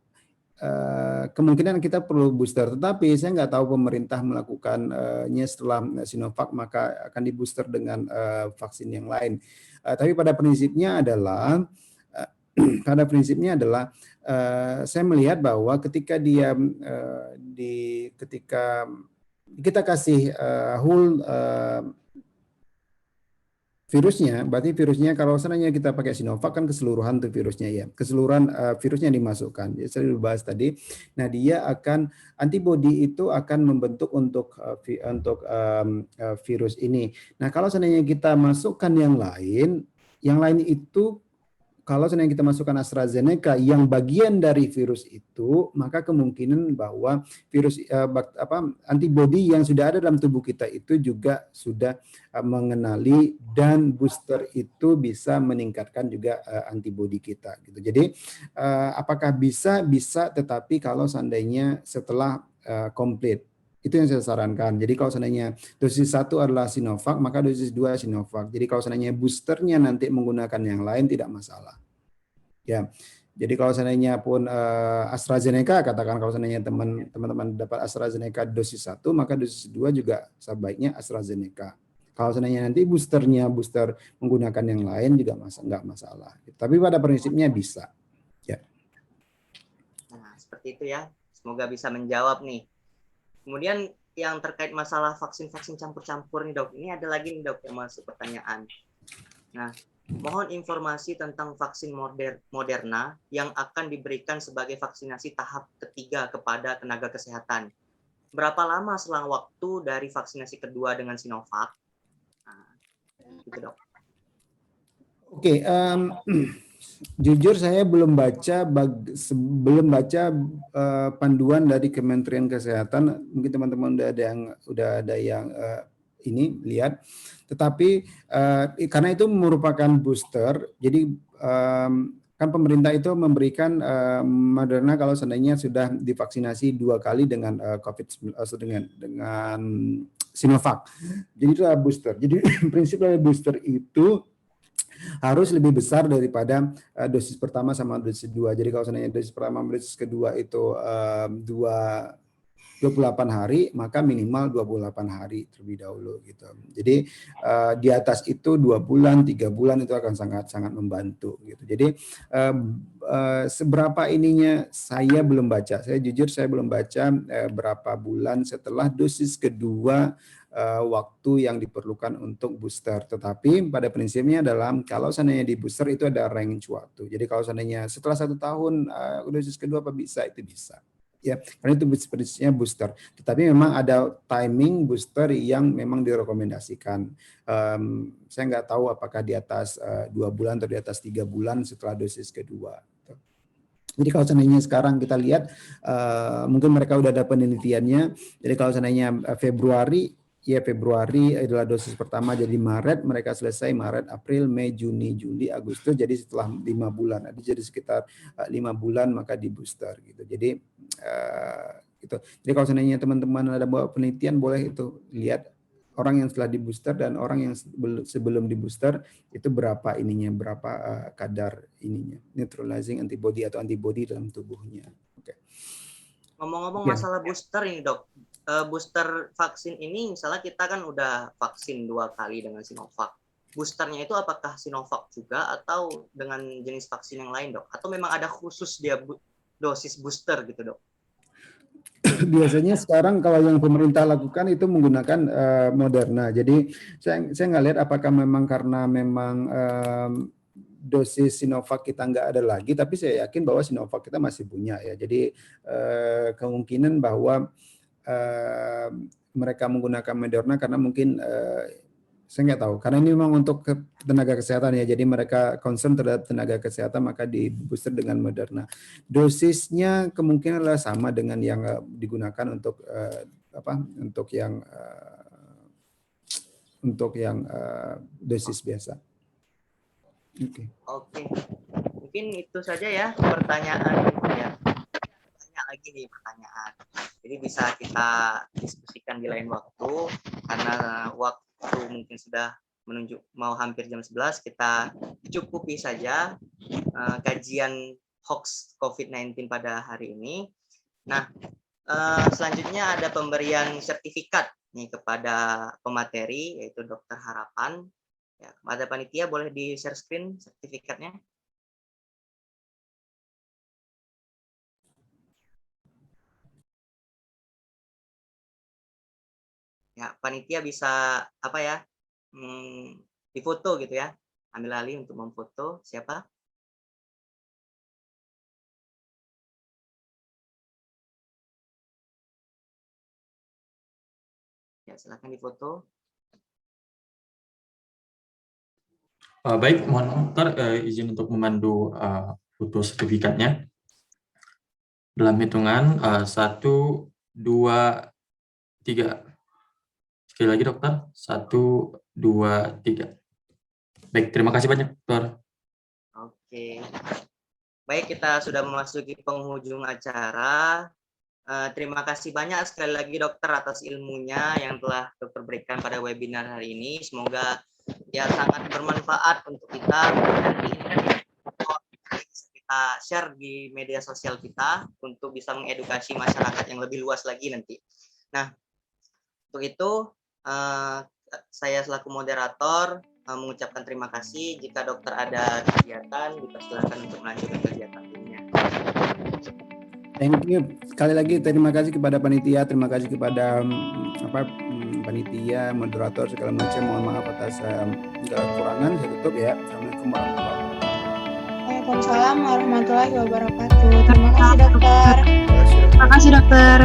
S2: kemungkinan kita perlu booster, tetapi saya nggak tahu pemerintah melakukannya setelah Sinovac maka akan di booster dengan vaksin yang lain. Tapi pada prinsipnya adalah saya melihat bahwa ketika ketika kita kasih whole virusnya, berarti virusnya kalau seandainya kita pakai Sinovac kan keseluruhan tuh virusnya ya, keseluruhan virusnya dimasukkan. Jadi saya bahas tadi. Nah, dia akan antibodi itu akan membentuk untuk virus ini. Nah, kalau seandainya kita masukkan yang lain itu kalau seandainya kita masukkan AstraZeneca yang bagian dari virus itu, maka kemungkinan bahwa virus antibodi yang sudah ada dalam tubuh kita itu juga sudah mengenali, dan booster itu bisa meningkatkan juga antibodi kita gitu. Jadi apakah bisa, tetapi kalau seandainya setelah komplit. Itu yang saya sarankan. Jadi kalau seandainya dosis 1 adalah Sinovac, maka dosis 2 Sinovac. Jadi kalau seandainya boosternya nanti menggunakan yang lain tidak masalah. Ya. Jadi kalau seandainya pun AstraZeneca, katakan kalau seandainya teman-teman dapat AstraZeneca dosis 1, maka dosis 2 juga sebaiknya AstraZeneca. Kalau seandainya nanti booster menggunakan yang lain juga nggak masalah. Tapi pada prinsipnya bisa. Ya.
S1: Nah, seperti itu ya. Semoga bisa menjawab nih. Kemudian yang terkait masalah vaksin campur-campur nih dok, ini ada lagi nih dok yang masuk pertanyaan. Nah, Mohon informasi tentang vaksin Moderna yang akan diberikan sebagai vaksinasi tahap ketiga kepada tenaga kesehatan. Berapa lama selang waktu dari vaksinasi kedua dengan Sinovac? Nah, gitu dok.
S2: Oke, jujur saya belum baca panduan dari Kementerian Kesehatan. Mungkin teman-teman udah ada yang ini lihat. Tetapi karena itu merupakan booster, jadi kan pemerintah itu memberikan Moderna kalau seandainya sudah divaksinasi 2 kali dengan dengan Sinovac. Jadi itu adalah booster. Jadi prinsip dari booster itu harus lebih besar daripada dosis pertama sama dosis kedua. Jadi kalau seandainya dosis pertama sama dosis kedua itu 28 hari, maka minimal 28 hari terlebih dahulu gitu. Jadi di atas itu 2 bulan, 3 bulan itu akan sangat-sangat membantu gitu. Jadi seberapa ininya saya belum baca. Saya jujur saya belum baca berapa bulan setelah dosis kedua waktu yang diperlukan untuk booster. Tetapi pada prinsipnya adalah kalau seandainya di booster itu ada range waktu. Jadi kalau seandainya setelah 1 tahun dosis kedua apa bisa, itu bisa. Ya, karena itu prinsipnya booster. Tetapi memang ada timing booster yang memang direkomendasikan. Saya nggak tahu apakah di atas 2 bulan atau di atas 3 bulan setelah dosis kedua. Jadi kalau seandainya sekarang kita lihat, mungkin mereka udah ada penelitiannya. Jadi kalau seandainya Februari adalah dosis pertama, jadi Maret mereka selesai, Maret, April, Mei, Juni, Juli, Agustus, jadi setelah 5 bulan, jadi sekitar 5 bulan maka di booster gitu. Jadi gitu. Jadi kalau seandainya teman-teman ada bawa penelitian, boleh itu lihat orang yang setelah di booster dan orang yang sebelum di booster itu berapa ininya, berapa kadar ininya, neutralizing antibody atau antibody dalam tubuhnya. Oke.
S1: Ngomong-ngomong masalah booster ini dok, booster vaksin ini misalnya kita kan udah vaksin 2 kali dengan Sinovac. Boosternya itu apakah Sinovac juga atau dengan jenis vaksin yang lain dok? Atau memang ada khusus dia dosis booster gitu dok?
S2: Biasanya sekarang kalau yang pemerintah lakukan itu menggunakan Moderna. Jadi saya nggak lihat apakah memang karena memang dosis Sinovac kita nggak ada lagi, tapi saya yakin bahwa Sinovac kita masih punya ya. Jadi kemungkinan bahwa mereka menggunakan Moderna karena mungkin saya nggak tahu, karena ini memang untuk tenaga kesehatan ya, jadi mereka concern terhadap tenaga kesehatan maka di booster dengan Moderna. Dosisnya kemungkinan adalah sama dengan yang digunakan untuk dosis biasa.
S1: Oke. Mungkin itu saja ya pertanyaan ya. Lagi nih pertanyaan. Jadi bisa kita diskusikan di lain waktu karena waktu mungkin sudah menunjuk mau hampir jam 11, kita cukupi saja kajian hoax COVID-19 pada hari ini. Nah, selanjutnya ada pemberian sertifikat nih kepada pemateri yaitu Dokter Harapan. Ya, kepada panitia boleh di share screen sertifikatnya. Ya, panitia bisa apa ya, difoto gitu ya, ambil alih untuk memfoto. Siapa? Ya, silakan difoto.
S5: Baik, mohon dokter izin untuk memandu foto sertifikatnya. Dalam hitungan 1, 2, 3. Sekali lagi dokter, 1, 2, 3. Baik, terima kasih banyak dokter.
S1: Oke. Baik, kita sudah memasuki penghujung acara. Terima kasih banyak sekali lagi dokter atas ilmunya yang telah dokter berikan pada webinar hari ini. Semoga ya sangat bermanfaat untuk kita. Nanti bisa kita share di media sosial kita untuk bisa mengedukasi masyarakat yang lebih luas lagi nanti. Nah, untuk itu saya selaku moderator mengucapkan terima kasih. Jika dokter ada kegiatan, dipersilakan untuk melanjutkan kegiatannya.
S2: Thank you. Sekali lagi terima kasih kepada panitia, terima kasih kepada panitia, moderator segala macam. Mohon maaf atas segala kekurangan. Saya tutup ya. Assalamualaikum warahmatullahi wabarakatuh.
S3: Waalaikumsalam warahmatullahi wabarakatuh. Terima kasih dokter.
S4: Terima kasih, Dok.
S3: Terima kasih dokter.